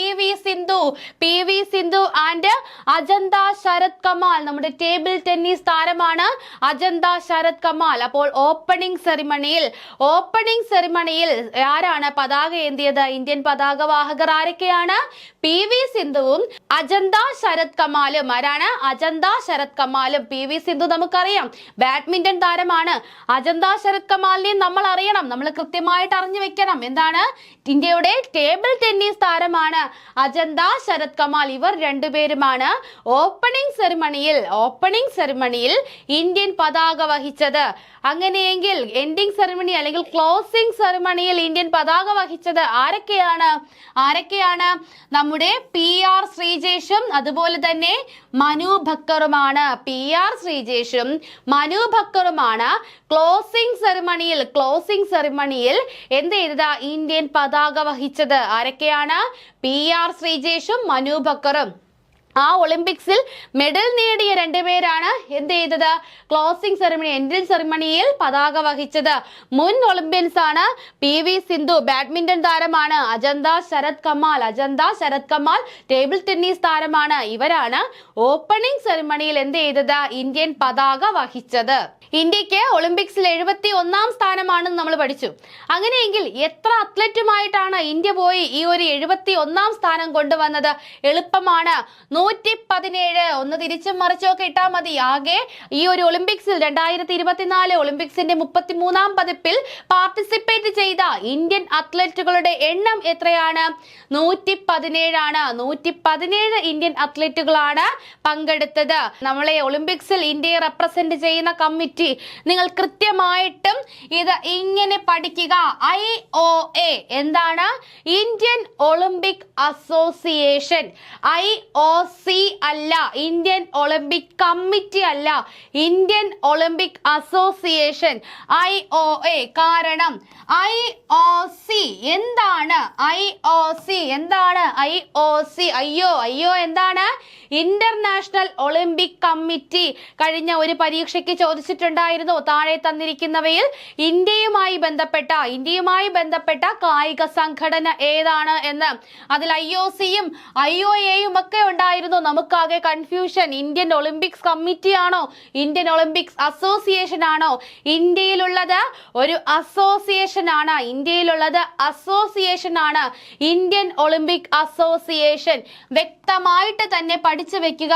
V Sindhu and Achanta Sharath Kamal. നമ്മുടെ ടേബിൾ ടെന്നീസ് താരമാണ് അജന്ത ശരത് കമാൽ. അപ്പോൾ ഓപ്പണിംഗ് സെറിമണിയിൽ ആരാണ് പതാക ഏന്തിയത്? ഇന്ത്യൻ പതാക വാഹകർ ആരൊക്കെയാണ്? പി വി സിന്ധുവും അജന്ത ശരത് കമാലും. ആരാണ്? അജന്ത ശരത് കമാലും. പി വി സിന്ധു നമുക്കറിയാം ബാഡ്മിന്റൺ താരമാണ്. അജന്ത ശരത് കമാലിനെ നമ്മൾ അറിയണം, നമ്മൾ കൃത്യമായിട്ട് അറിഞ്ഞു വെക്കണം. എന്താണ്? ഇന്ത്യയുടെ ടേബിൾ ടെന്നീസ് താരമാണ് അജന്ത ശരത് കമാൽ. ഇവർ രണ്ടുപേരുമാണ് ഓപ്പണിംഗ് സെറിമണിയിൽ ഇന്ത്യൻ പതാക വഹിച്ചത്. അങ്ങനെയെങ്കിൽ എൻഡിംഗ് സെറിമണി അല്ലെങ്കിൽ ക്ലോസിംഗ് സെറിമണിയിൽ ഇന്ത്യൻ പതാക വഹിച്ചത് ആരൊക്കെയാണ്? നമ്മുടെ PR ശ്രീജേഷും അതുപോലെ തന്നെ മനു ഭക്കറുമാണ്. PR ശ്രീജേഷും മനു ഭക്കറുമാണ് ക്ലോസിംഗ് സെറിമണിയിൽ എന്ത് ചെയ്തത്? ഇന്ത്യൻ പതാക വഹിച്ചത്. ആരൊക്കെയാണ്? PR ശ്രീജേഷും മനു ഭക്കറും. ആ ഒളിമ്പിക്സിൽ മെഡൽ നേടിയ രണ്ടുപേരാണ് എന്ത് ചെയ്തത്? ക്ലോസിംഗ് സെറിമണി, എൻഡിംഗ് സെറിമണിയിൽ പതാക വഹിച്ചത്. മുൻ ഒളിമ്പ്യൻസ് ആണ് പി വി സിന്ധു, ബാഡ്മിന്റൺ താരമാണ്. അജന്ത ശരത് കമാൽ ടേബിൾ ടെന്നീസ് താരമാണ്. ഇവരാണ് ഓപ്പണിംഗ് സെറിമണിയിൽ എന്ത് ചെയ്തത്? ഇന്ത്യൻ പതാക വഹിച്ചത്. ഇന്ത്യക്ക് ഒളിമ്പിക്സിൽ 71ാം സ്ഥാനമാണെന്ന് നമ്മൾ പഠിച്ചു. അങ്ങനെയെങ്കിൽ എത്ര അത്ലറ്റുമായിട്ടാണ് ഇന്ത്യ പോയി ഈ ഒരു 71ാം സ്ഥാനം കൊണ്ടുവന്നത്? എളുപ്പമാണ്, 117. ഒന്ന് തിരിച്ചും മറിച്ചൊക്കെ ഇട്ടാൽ മതി. ആകെ ഈ ഒരു ഒളിമ്പിക്സിൽ 2024 ഒളിമ്പിക്സിന്റെ 33ാം പതിപ്പിൽ പാർട്ടിസിപ്പേറ്റ് ചെയ്ത ഇന്ത്യൻ അത്ലറ്റുകളുടെ എണ്ണം എത്രയാണ്? 117 ആണ്. 117 ഇന്ത്യൻ അത്ലറ്റുകളാണ് പങ്കെടുത്തത്. നമ്മളെ ഒളിമ്പിക്സിൽ ഇന്ത്യയെ റെപ്രസെന്റ് ചെയ്യുന്ന കമ്മിറ്റി നിങ്ങൾ കൃത്യമായിട്ടും ഇത് ഇങ്ങനെ പഠിക്കുക. IOA എന്താണ്? Indian Olympic association. IOC അല്ല, ഇന്ത്യൻ ഒളിമ്പിക് കമ്മിറ്റി അല്ല, ഇന്ത്യൻ ഒളിമ്പിക് അസോസിയേഷൻ IOA. കാരണം IOC എന്താണ്? അയ്യോ എന്താണ്? International Olympic committee. കഴിഞ്ഞ ഒരു പരീക്ഷയ്ക്ക് ചോദിച്ചിട്ടുണ്ടായിരുന്നു, താഴെ തന്നിരിക്കുന്നവയിൽ ഇന്ത്യയുമായി ബന്ധപ്പെട്ട കായിക സംഘടന ഏതാണ് എന്ന്. അതിൽ IOCയും IOAയും ഒക്കെ ഉണ്ടായിരുന്നു. നമുക്കാകെ കൺഫ്യൂഷൻ. ഇന്ത്യൻ ഒളിമ്പിക്സ് കമ്മിറ്റി ആണോ, ഇന്ത്യൻ ഒളിമ്പിക്സ് അസോസിയേഷൻ ആണോ? ഇന്ത്യയിലുള്ളത് ഒരു അസോസിയേഷൻ ആണ്. Indian Olympic association. വ്യക്തമായിട്ട് തന്നെ പഠിച്ചു വെക്കുക.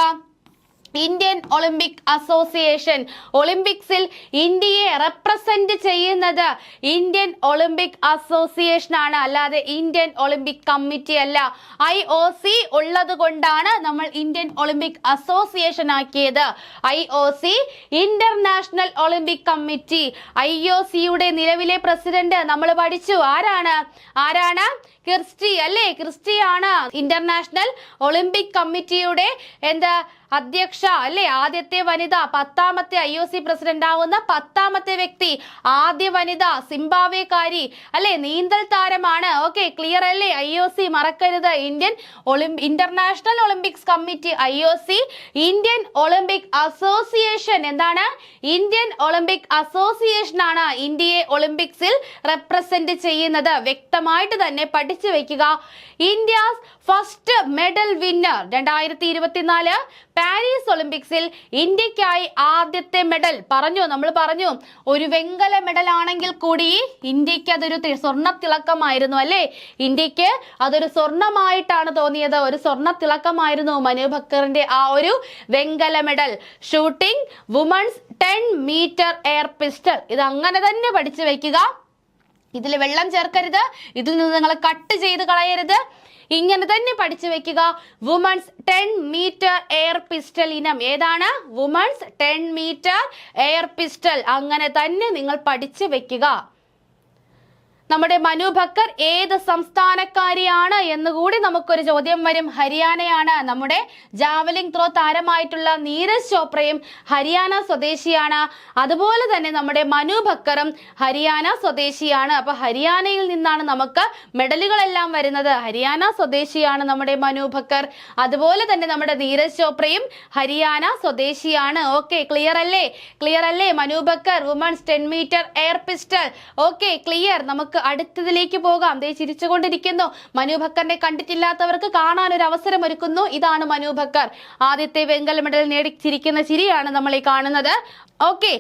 Indian Olympic association. ഒളിമ്പിക്സിൽ ഇന്ത്യയെ റെപ്രസെന്റ് ചെയ്യുന്നത് ഇന്ത്യൻ ഒളിമ്പിക് അസോസിയേഷൻ ആണ്, അല്ലാതെ ഇന്ത്യൻ ഒളിമ്പിക് കമ്മിറ്റി അല്ല. IOC ഉള്ളത് കൊണ്ടാണ് നമ്മൾ ഇന്ത്യൻ ഒളിമ്പിക് അസോസിയേഷൻ ആക്കിയത്. IOC international Olympic committee. IOCയുടെ നിലവിലെ പ്രസിഡന്റ് നമ്മൾ പഠിച്ചു. ആരാണ്? ക്രിസ്റ്റി അല്ലേ? ക്രിസ്റ്റിയാണ് ഇന്റർനാഷണൽ ഒളിമ്പിക് കമ്മിറ്റിയുടെ അധ്യക്ഷ അല്ലെ? ആദ്യത്തെ വനിത, 10ാമത്തെ IOC പ്രസിഡന്റ് ആവുന്ന 10ാമത്തെ വ്യക്തി, ആദ്യ വനിത, സിംബാബ്വേക്കാരി അല്ലെ? നീന്തൽ താരമാണ്. ഓക്കെ, ക്ലിയർ അല്ലേ? IOC മറക്കരുത്. International Olympics committee IOC, Indian Olympic association. എന്താണ്? ഇന്ത്യൻ ഒളിമ്പിക് അസോസിയേഷൻ ആണ് ഇന്ത്യയെ ഒളിമ്പിക്സിൽ റെപ്രസെന്റ് ചെയ്യുന്നത്. വ്യക്തമായിട്ട് തന്നെ പഠിച്ചു വെക്കുക. India's first medal winner 2024 Paris ഒളിമ്പിക്സിൽ ഇന്ത്യക്കായി ആദ്യത്തെ മെഡൽ നമ്മൾ പറഞ്ഞു ഒരു വെങ്കല മെഡൽ ആണെങ്കിൽ കൂടി ഇന്ത്യക്ക് അതൊരു സ്വർണ്ണ തിളക്കമായിരുന്നു അല്ലേ? ഇന്ത്യക്ക് അതൊരു സ്വർണമായിട്ടാണ് തോന്നിയത്. ഒരു സ്വർണ്ണ തിളക്കമായിരുന്നു മനു ഭക്കറിന്റെ ആ ഒരു വെങ്കല medal. Shooting women's 10 metre air pistol. ഇത് അങ്ങനെ തന്നെ പഠിച്ചു വെക്കുക. ഇതിൽ വെള്ളം ചേർക്കരുത്, ഇതിൽ നിന്ന് നിങ്ങൾ കട്ട് ചെയ്ത് കളയരുത്. ഇങ്ങനെ തന്നെ പഠിച്ചു വെക്കുക. വുമൺസ് 10 മീറ്റർ എയർ പിസ്റ്റൽ ഇനം ഏതാണ്? Women's 10 metre air pistol. അങ്ങനെ തന്നെ നിങ്ങൾ പഠിച്ചു വെക്കുക. നമ്മുടെ മനു ഭക്കർ ഏത് സംസ്ഥാനക്കാരിയാണ് എന്നുകൂടി നമുക്കൊരു ചോദ്യം വരും. ഹരിയാനയാണ്. നമ്മുടെ ജാവലിംഗ് ത്രോ താരമായിട്ടുള്ള നീരജ് ചോപ്രയും ഹരിയാന സ്വദേശിയാണ്. അതുപോലെ തന്നെ നമ്മുടെ മനു ഭക്കറും ഹരിയാന സ്വദേശിയാണ്. അപ്പൊ ഹരിയാനയിൽ നിന്നാണ് നമുക്ക് മെഡലുകളെല്ലാം വരുന്നത്. ഹരിയാന സ്വദേശിയാണ് നമ്മുടെ മനു ഭക്കർ. അതുപോലെ തന്നെ നമ്മുടെ നീരജ് ചോപ്രയും ഹരിയാന സ്വദേശിയാണ്. ഓക്കെ, ക്ലിയർ അല്ലേ? ക്ലിയർ അല്ലേ? Manu Bhaker women's 10 metre air pistol. Okay, clear. നമുക്ക് അടുത്തതിലേക്ക് പോകാം. ദേ ചിരിച്ചുകൊണ്ടിരിക്കുന്നു. മനു ഭക്കറിനെ കണ്ടിട്ടില്ലാത്തവർക്ക് കാണാൻ ഒരു അവസരം ഒരുക്കുന്നു. ഇതാണ് മനു ഭക്കർ. ആദ്യത്തെ വെങ്കല മെഡൽ നേടിച്ചിരിക്കുന്ന ചിരിയാണ് നമ്മൾ ഈ കാണുന്നത്. Okay,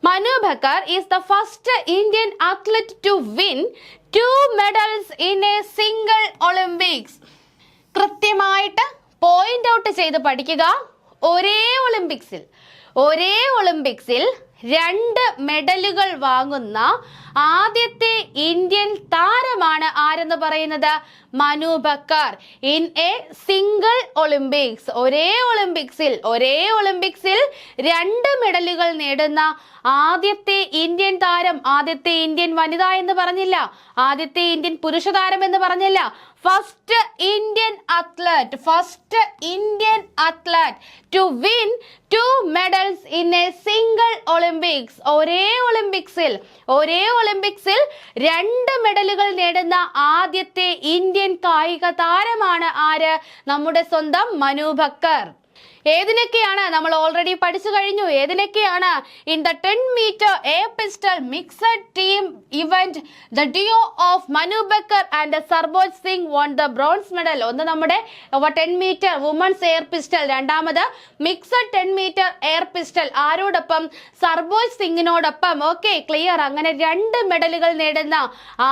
Manu Bhaker is the first Indian athlete to win 2 medals in a single Olympics. കൃത്യമായിട്ട് പോയിന്റ് ഔട്ട് ചെയ്ത് പഠിക്കുക. ഒരേ ഒളിമ്പിക്സിൽ 2 മെഡലുകൾ വാങ്ങുന്ന ആദ്യത്തെ ഇന്ത്യൻ താരമാണ് ആരെന്ന് പറയുന്നത്? Manu Bhaker. In a single Olympics. ഒരേ ഒളിമ്പിക്സിൽ 2 മെഡലുകൾ നേടുന്ന ആദ്യത്തെ ഇന്ത്യൻ താരം. ആദ്യത്തെ ഇന്ത്യൻ വനിത എന്ന് പറഞ്ഞില്ല, ആദ്യത്തെ ഇന്ത്യൻ പുരുഷ താരം എന്ന് പറഞ്ഞില്ല. First Indian athlete to win 2 medals in a single Olympics. ഒരേ ഒളിമ്പിക്സിൽ 2 മെഡലുകൾ നേടുന്ന ആദ്യത്തെ ഇന്ത്യൻ കായിക താരമാണ് ആര്? നമ്മുടെ സ്വന്തം മനു ഭക്കർ. ഏതിനൊക്കെയാണ് നമ്മൾ ഓൾറെഡി പഠിച്ചു കഴിഞ്ഞു. ഏതിനൊക്കെയാണ്? In the 10 metre air pistol mixed team event the duo of Manu Bhaker and Sarabjot Singh won the bronze medal. ഒന്ന് നമ്മുടെ 10 മീറ്റർ വുമൺസ് എയർ പിസ്റ്റൽ, രണ്ടാമത് മിക്സഡ് 10 മീറ്റർ എയർ പിസ്റ്റൽ. ആരോടൊപ്പം? സർബോജ് സിംഗിനോടൊപ്പം. Okay, clear. അങ്ങനെ 2 മെഡലുകൾ നേടുന്ന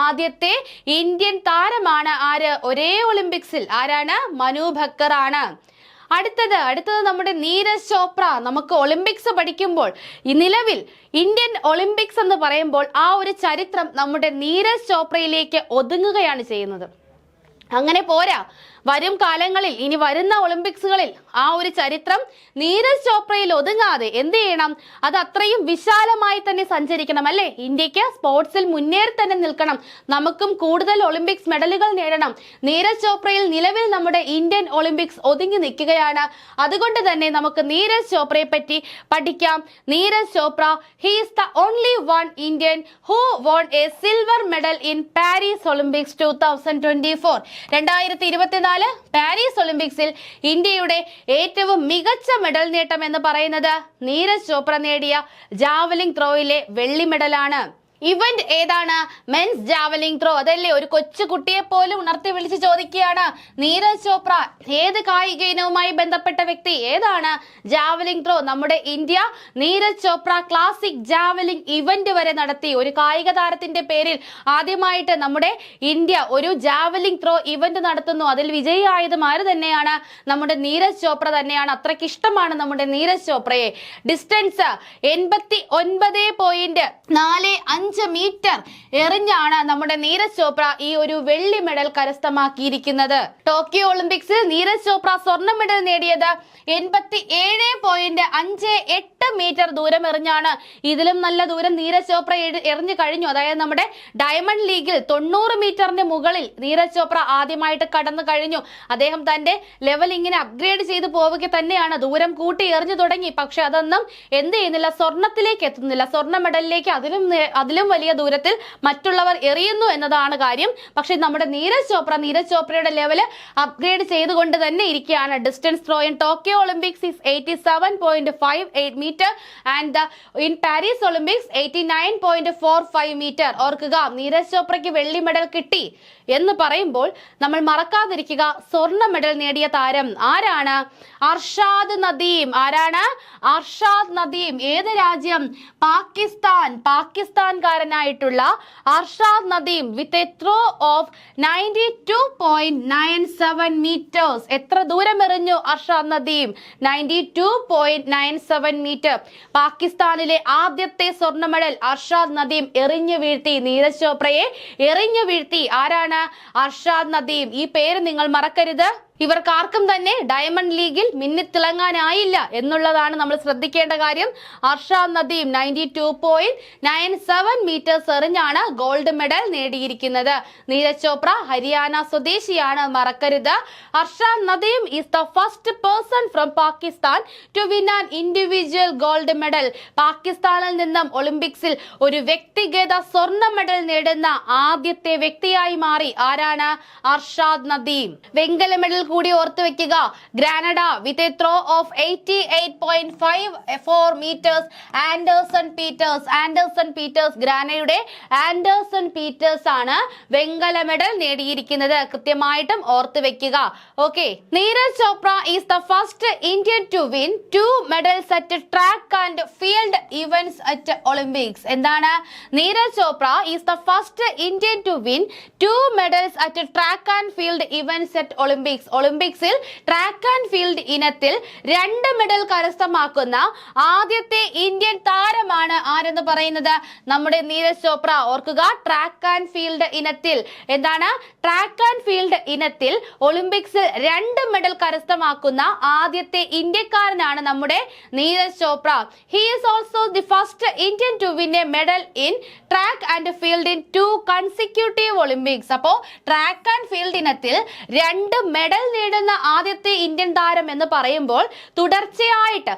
ആദ്യത്തെ ഇന്ത്യൻ താരമാണ് ആര്? ഒരേ ഒളിമ്പിക്സിൽ. ആരാണ്? മനു ഭക്കർ ആണ്. അടുത്തത് നമ്മുടെ നീരജ് ചോപ്ര. നമുക്ക് ഒളിമ്പിക്സ് പഠിക്കുമ്പോൾ ഈ നിലവിൽ ഇന്ത്യൻ ഒളിമ്പിക്സ് എന്ന് പറയുമ്പോൾ ആ ഒരു ചരിത്രം നമ്മുടെ നീരജ് ചോപ്രയിലേക്ക് ഒതുങ്ങുകയാണ് ചെയ്യുന്നത്. അങ്ങനെ പോരാ. വരും കാലങ്ങളിൽ, ഇനി വരുന്ന ഒളിമ്പിക്സുകളിൽ ആ ഒരു ചരിത്രം നീരജ് ചോപ്രയിൽ ഒതുങ്ങാതെ എന്ത് ചെയ്യണം? അത് അത്രയും വിശാലമായി തന്നെ സഞ്ചരിക്കണം അല്ലേ? ഇന്ത്യക്ക് സ്പോർട്സിൽ മുന്നേറി തന്നെ നിൽക്കണം. നമുക്കും കൂടുതൽ ഒളിമ്പിക്സ് മെഡലുകൾ നേടണം. നീരജ് ചോപ്രയിൽ നിലവിൽ നമ്മുടെ ഇന്ത്യൻ ഒളിമ്പിക്സ് ഒതുങ്ങി നിൽക്കുകയാണ്. അതുകൊണ്ട് തന്നെ നമുക്ക് നീരജ് ചോപ്രയെ പറ്റി പഠിക്കാം. Neeraj Chopra, he is the only one Indian who von A silver medal in Paris Olympics 2024. 2024 Paris ഒളിമ്പിക്സിൽ ഇന്ത്യയുടെ ഏറ്റവും മികച്ച മെഡൽ നേട്ടം എന്ന് പറയുന്നത് നീരജ് ചോപ്ര നേടിയ ജാവലിംഗ് ത്രോയിലെ വെള്ളി മെഡലാണ്. ഇവന്റ് ഏതാണ്? Men's javelin throw. അതല്ലേ ഒരു കൊച്ചു കുട്ടിയെ പോലും ഉണർത്തി വിളിച്ച് ചോദിക്കുകയാണ്, നീരജ് ചോപ്ര ഏത് കായിക ഇനവുമായി ബന്ധപ്പെട്ട വ്യക്തി? ഏതാണ്? Javelin throw. നമ്മുടെ India Neeraj Chopra classic javelin event വരെ നടത്തി. ഒരു കായിക താരത്തിന്റെ പേരിൽ ആദ്യമായിട്ട് നമ്മുടെ ഇന്ത്യ ഒരു ജാവലിംഗ് ത്രോ ഇവന്റ് നടത്തുന്നു. അതിൽ വിജയിയായതും ആര് തന്നെയാണ്? നമ്മുടെ നീരജ് ചോപ്ര തന്നെയാണ്. അത്രയ്ക്ക് ഇഷ്ടമാണ് നമ്മുടെ നീരജ് ചോപ്രയെ. ഡിസ്റ്റൻസ് 89.45 മീറ്റർ എറിഞ്ഞാണ് നമ്മുടെ നീരജ് ചോപ്ര ഈ ഒരു വെള്ളി മെഡൽ കരസ്ഥമാക്കിയിരിക്കുന്നത്. ടോക്കിയോ ഒളിമ്പിക്സിൽ നീരജ് ചോപ്ര സ്വർണ്ണ മെഡൽ നേടിയത് 87.58 8 മീറ്റർ ദൂരം എറിഞ്ഞാണ്. ഇതിലും നല്ല ദൂരം നീരജ് ചോപ്ര എറിഞ്ഞു കഴിഞ്ഞു. അതായത് നമ്മുടെ ഡയമണ്ട് ലീഗിൽ 90 മീറ്ററിന്റെ മുകളിൽ നീരജ് ചോപ്ര ആദ്യമായിട്ട് കടന്നു കഴിഞ്ഞു. അദ്ദേഹം തന്റെ ലെവൽ ഇങ്ങനെ അപ്ഗ്രേഡ് ചെയ്ത് പോവുക തന്നെയാണ്. ദൂരം കൂട്ടി എറിഞ്ഞു തുടങ്ങി. പക്ഷെ അതൊന്നും എന്ത് ചെയ്യുന്നില്ല, സ്വർണത്തിലേക്ക് എത്തുന്നില്ല. സ്വർണ്ണ മെഡലിലേക്ക് അതിലും വലിയ ദൂരത്തിൽ മറ്റുള്ളവർ എറിയുന്നു എന്നതാണ് കാര്യം. പക്ഷെ നമ്മുടെ നീരജ് ചോപ്രയുടെ ലെവല് അപ്ഗ്രേഡ് ചെയ്തുകൊണ്ട് തന്നെ ഇരിക്കുകയാണ്. Distance throw in Tokyo Olympics is 87.58 metre and in Paris Olympics 89.45 metre. ഓർക്കുക, നീരജ് ചോപ്രയ്ക്ക് വെള്ളി മെഡൽ കിട്ടി എന്ന് പറയുമ്പോൾ നമ്മൾ മറക്കാതിരിക്കുക, സ്വർണ്ണ മെഡൽ നേടിയ താരം ആരാണ്? അർഷാദ് നദീം. ആരാണ്? അർഷാദ് നദീം. ഏത് രാജ്യം? പാകിസ്ഥാൻകാരനായിട്ടുള്ള Arshad Nadeem with a throw of 92.97 metres. എത്ര ദൂരം എറിഞ്ഞു അർഷാദ് നദീം? 92.97 മീറ്റർ. പാകിസ്ഥാനിലെ ആദ്യത്തെ സ്വർണ്ണ മെഡൽ അർഷാദ് നദീം എറിഞ്ഞു വീഴ്ത്തി. നീരജ് ചോപ്രയെ എറിഞ്ഞു വീഴ്ത്തി. ആരാണ്? അർഷാദ് നദീം. ഈ പേര് നിങ്ങൾ മറക്കരുത്. ഇവർക്കാർക്കും തന്നെ ഡയമണ്ട് ലീഗിൽ മിന്നിത്തിളങ്ങാനായില്ല എന്നുള്ളതാണ് നമ്മൾ ശ്രദ്ധിക്കേണ്ട കാര്യം. അർഷാദ് നദീം 92.97 മീറ്റേഴ്സ് എറിഞ്ഞാണ് ഗോൾഡ് മെഡൽ നേടിയിരിക്കുന്നത്. നീരജ് ചോപ്ര ഹരിയാന സ്വദേശിയാണ്, മറക്കരുത്. Arshad Nadeem is the first person from Pakistan to win an individual gold medal. പാകിസ്ഥാനിൽ നിന്നും ഒളിമ്പിക്സിൽ ഒരു വ്യക്തിഗത സ്വർണ്ണ മെഡൽ നേടുന്ന ആദ്യത്തെ വ്യക്തിയായി മാറി. ആരാണ്? അർഷാദ് നദീം. വെങ്കല മെഡൽ കൂടി ഓർത്തു വെക്കുക. Grenada with a throw of 88.54 metres. Anderson Peters ഗ്രാനയുടെ ആൻഡേഴ്സൺ പീറ്റേഴ്സ് ആണ് വെങ്കല മെഡൽ നേടിയിരിക്കുന്നത്. കൃത്യമായിട്ടും ഓർത്തു വെക്കുക. Okay, Neeraj Chopra is the first Indian to win 2 medals at track and field events at Olympics. എന്താണ്? Neeraj Chopra is the first Indian to win 2 medals at track and field events at Olympics. ഒളിമ്പിക്സിൽ track and field ഇനത്തിൽ 2 medal കരസ്ഥമാക്കുന്ന ആദ്യത്തെ Indian താരമാണ് ആരെന്ന് പറയുന്നത്? നമ്മുടെ നീരജ് ചോപ്ര. ഓർക്കുക, track and field ഇനത്തിൽ എന്താണ്? ട്രാക്ക് ആൻഡ് ഫീൽഡ് ഇനത്തിൽ ഒളിമ്പിക്സിൽ 2 മെഡൽ കരസ്ഥമാക്കുന്ന ആദ്യത്തെ ഇന്ത്യക്കാരനാണ് നമ്മുടെ Neeraj Chopra. He is also the first Indian to win a medal in track and field in 2 consecutive Olympics. അപ്പോ ട്രാക്ക് ആൻഡ് ഫീൽഡ് ഇനത്തിൽ 2 മെഡൽ നേടുന്ന ആദ്യത്തെ ഇന്ത്യൻ താരം എന്ന് പറയുമ്പോൾ തുടർച്ചയായിട്ട്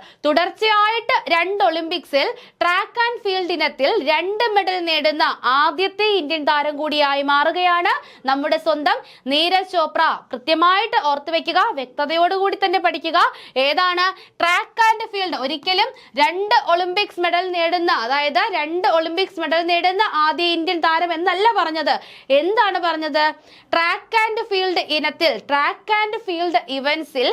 2 ഒളിമ്പിക്സിൽ ട്രാക്ക് ആൻഡ് ഫീൽഡ് ഇനത്തിൽ 2 മെഡൽ നേടുന്ന ആദ്യത്തെ ഇന്ത്യൻ താരം കൂടിയായി മാറുകയാണ് നമ്മുടെ സ്വന്തം നീരജ് ചോപ്ര. കൃത്യമായിട്ട് ഓർത്തു വെക്കുക, വ്യക്തതയോടുകൂടി തന്നെ പഠിക്കുക. ഏതാണ് ട്രാക്ക് ആൻഡ് ഫീൽഡ്? ഒരിക്കലും 2 ഒളിമ്പിക്സ് മെഡൽ നേടുന്ന, അതായത് 2 ഒളിമ്പിക്സ് മെഡൽ നേടുന്ന ആദ്യ ഇന്ത്യൻ താരം എന്നല്ല പറഞ്ഞത്. എന്താണ് പറഞ്ഞത്? ട്രാക്ക് ആൻഡ് ഫീൽഡ് ഇനത്തിൽ, ട്രാക്ക് ആൻഡ് ഫീൽഡ് ഇവന്റ്സിൽ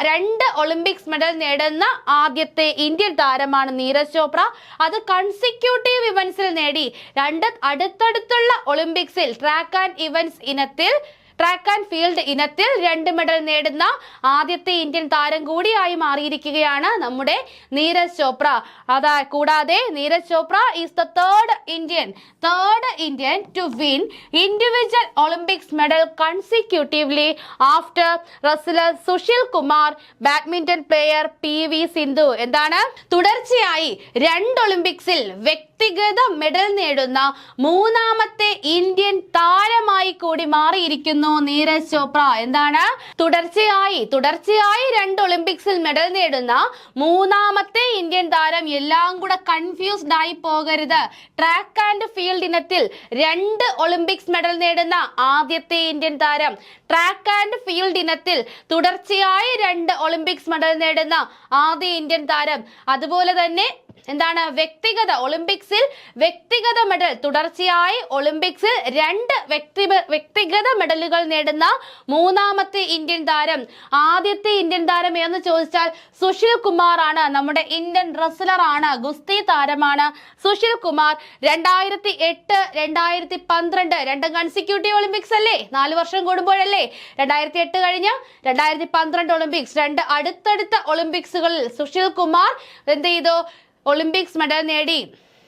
2 ഒളിമ്പിക്സ് മെഡൽ നേടുന്ന ആദ്യത്തെ ഇന്ത്യൻ താരമാണ് നീരജ് ചോപ്ര. അത് കൺസിക്യൂട്ടീവ് ഇവന്റ്സിൽ നേടി. 2 അടുത്തടുത്തുള്ള ഒളിമ്പിക്സിൽ ട്രാക്ക് ആൻഡ് ഫീൽഡ് ഇനത്തിൽ 2 മെഡൽ നേടുന്ന ആദ്യത്തെ ഇന്ത്യൻ താരം കൂടിയായി മാറിയിരിക്കുകയാണ് നമ്മുടെ നീരജ് ചോപ്ര. കൂടാതെ Neeraj Chopra is the third Indian to win individual Olympics medal consecutively after wrestler Sushil Kumar, badminton player PV Sindhu. എന്താണ്? തുടർച്ചയായി 2 ഒളിമ്പിക്സിൽ വ്യക്തിഗത മെഡൽ നേടുന്ന 3ാമത്തെ ഇന്ത്യൻ താരമായി കൂടി മാറിയിരിക്കുന്നു നീരജ് ചോപ്ര. എന്താണ്? തുടർച്ചയായി 2 ഒളിമ്പിക്സിൽ മെഡൽ നേടുന്ന 3ാമത്തെ ഇന്ത്യൻ താരം. എല്ലാം കൂടെ കൺഫ്യൂസ്ഡ് ആയി പോകരുത്. ട്രാക്ക് ആൻഡ് ഫീൽഡ് ഇനത്തിൽ 2 ഒളിമ്പിക്സ് മെഡൽ നേടുന്ന ആദ്യത്തെ ഇന്ത്യൻ താരം. ട്രാക്ക് ആൻഡ് ഫീൽഡ് ഇനത്തിൽ തുടർച്ചയായി 2 ഒളിമ്പിക്സ് മെഡൽ നേടുന്ന ആദ്യ ഇന്ത്യൻ താരം. അതുപോലെ തന്നെ എന്താണ്? ഒളിമ്പിക്സിൽ വ്യക്തിഗത മെഡൽ, തുടർച്ചയായി ഒളിമ്പിക്സിൽ 2 വ്യക്തിഗത മെഡലുകൾ നേടുന്ന 3ാമത്തെ ഇന്ത്യൻ താരം. ആദ്യത്തെ ഇന്ത്യൻ താരം എന്ന് ചോദിച്ചാൽ സുശീൽ കുമാർ ആണ്. നമ്മുടെ ഇന്ത്യൻ റെസ്ലർ ആണ്, ഗുസ്തി താരമാണ് സുശീൽ കുമാർ. 2008, 2012 2 കൺസിക്യൂട്ടീവ് ഒളിമ്പിക്സ് അല്ലേ? 4 വർഷം കൂടുമ്പോഴല്ലേ? 2008 കഴിഞ്ഞ് 2012 ഒളിമ്പിക്സ്, 2 അടുത്തടുത്ത ഒളിമ്പിക്സുകളിൽ സുശീൽ കുമാർ എന്ത് ചെയ്തു? ഒളിമ്പിക്സ് മെഡൽ നേടി.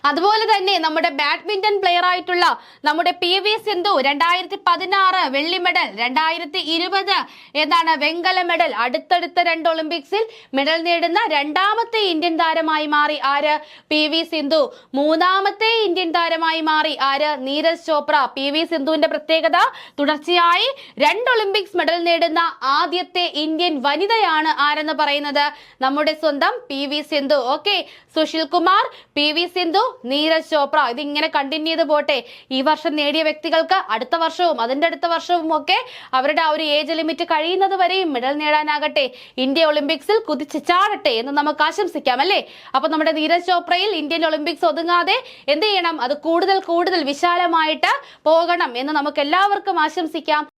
അതുപോലെ തന്നെ നമ്മുടെ ബാഡ്മിന്റൺ പ്ലെയർ ആയിട്ടുള്ള നമ്മുടെ PV സിന്ധു 2016 വെള്ളി മെഡൽ, 2020 എന്താണ് വെങ്കല മെഡൽ, അടുത്തടുത്ത 2 ഒളിമ്പിക്സിൽ മെഡൽ നേടുന്ന രണ്ടാമത്തെ ഇന്ത്യൻ താരമായി മാറി ആര്? PV സിന്ധു. മൂന്നാമത്തെ ഇന്ത്യൻ താരമായി മാറി ആര്? നീരജ് ചോപ്ര. PV സിന്ധുവിന്റെ പ്രത്യേകത തുടർച്ചയായി 2 ഒളിമ്പിക്സ് മെഡൽ നേടുന്ന ആദ്യത്തെ ഇന്ത്യൻ വനിതയാണ് ആരെന്ന് പറയുന്നത് നമ്മുടെ സ്വന്തം PV Sindhu. Okay, Sushil Kumar, PV Sindhu, Neeraj Chopra. ഇതിങ്ങനെ കണ്ടിന്യൂ ചെയ്ത് പോട്ടെ. ഈ വർഷം നേടിയ വ്യക്തികൾക്ക് അടുത്ത വർഷവും അതിന്റെ അടുത്ത വർഷവും ഒക്കെ അവരുടെ ആ ഒരു ഏജ് ലിമിറ്റ് കഴിയുന്നത് വരെയും മെഡൽ നേടാനാകട്ടെ, ഇന്ത്യ ഒളിമ്പിക്സിൽ കുതിച്ചു ചാടട്ടെ എന്ന് നമുക്ക് ആശംസിക്കാം അല്ലേ. അപ്പൊ നമ്മുടെ നീരജ് ചോപ്രയിൽ ഇന്ത്യൻ ഒളിമ്പിക്സ് ഒതുങ്ങാതെ എന്ത് ചെയ്യണം, അത് കൂടുതൽ വിശാലമായിട്ട് പോകണം എന്ന് നമുക്ക് എല്ലാവർക്കും ആശംസിക്കാം.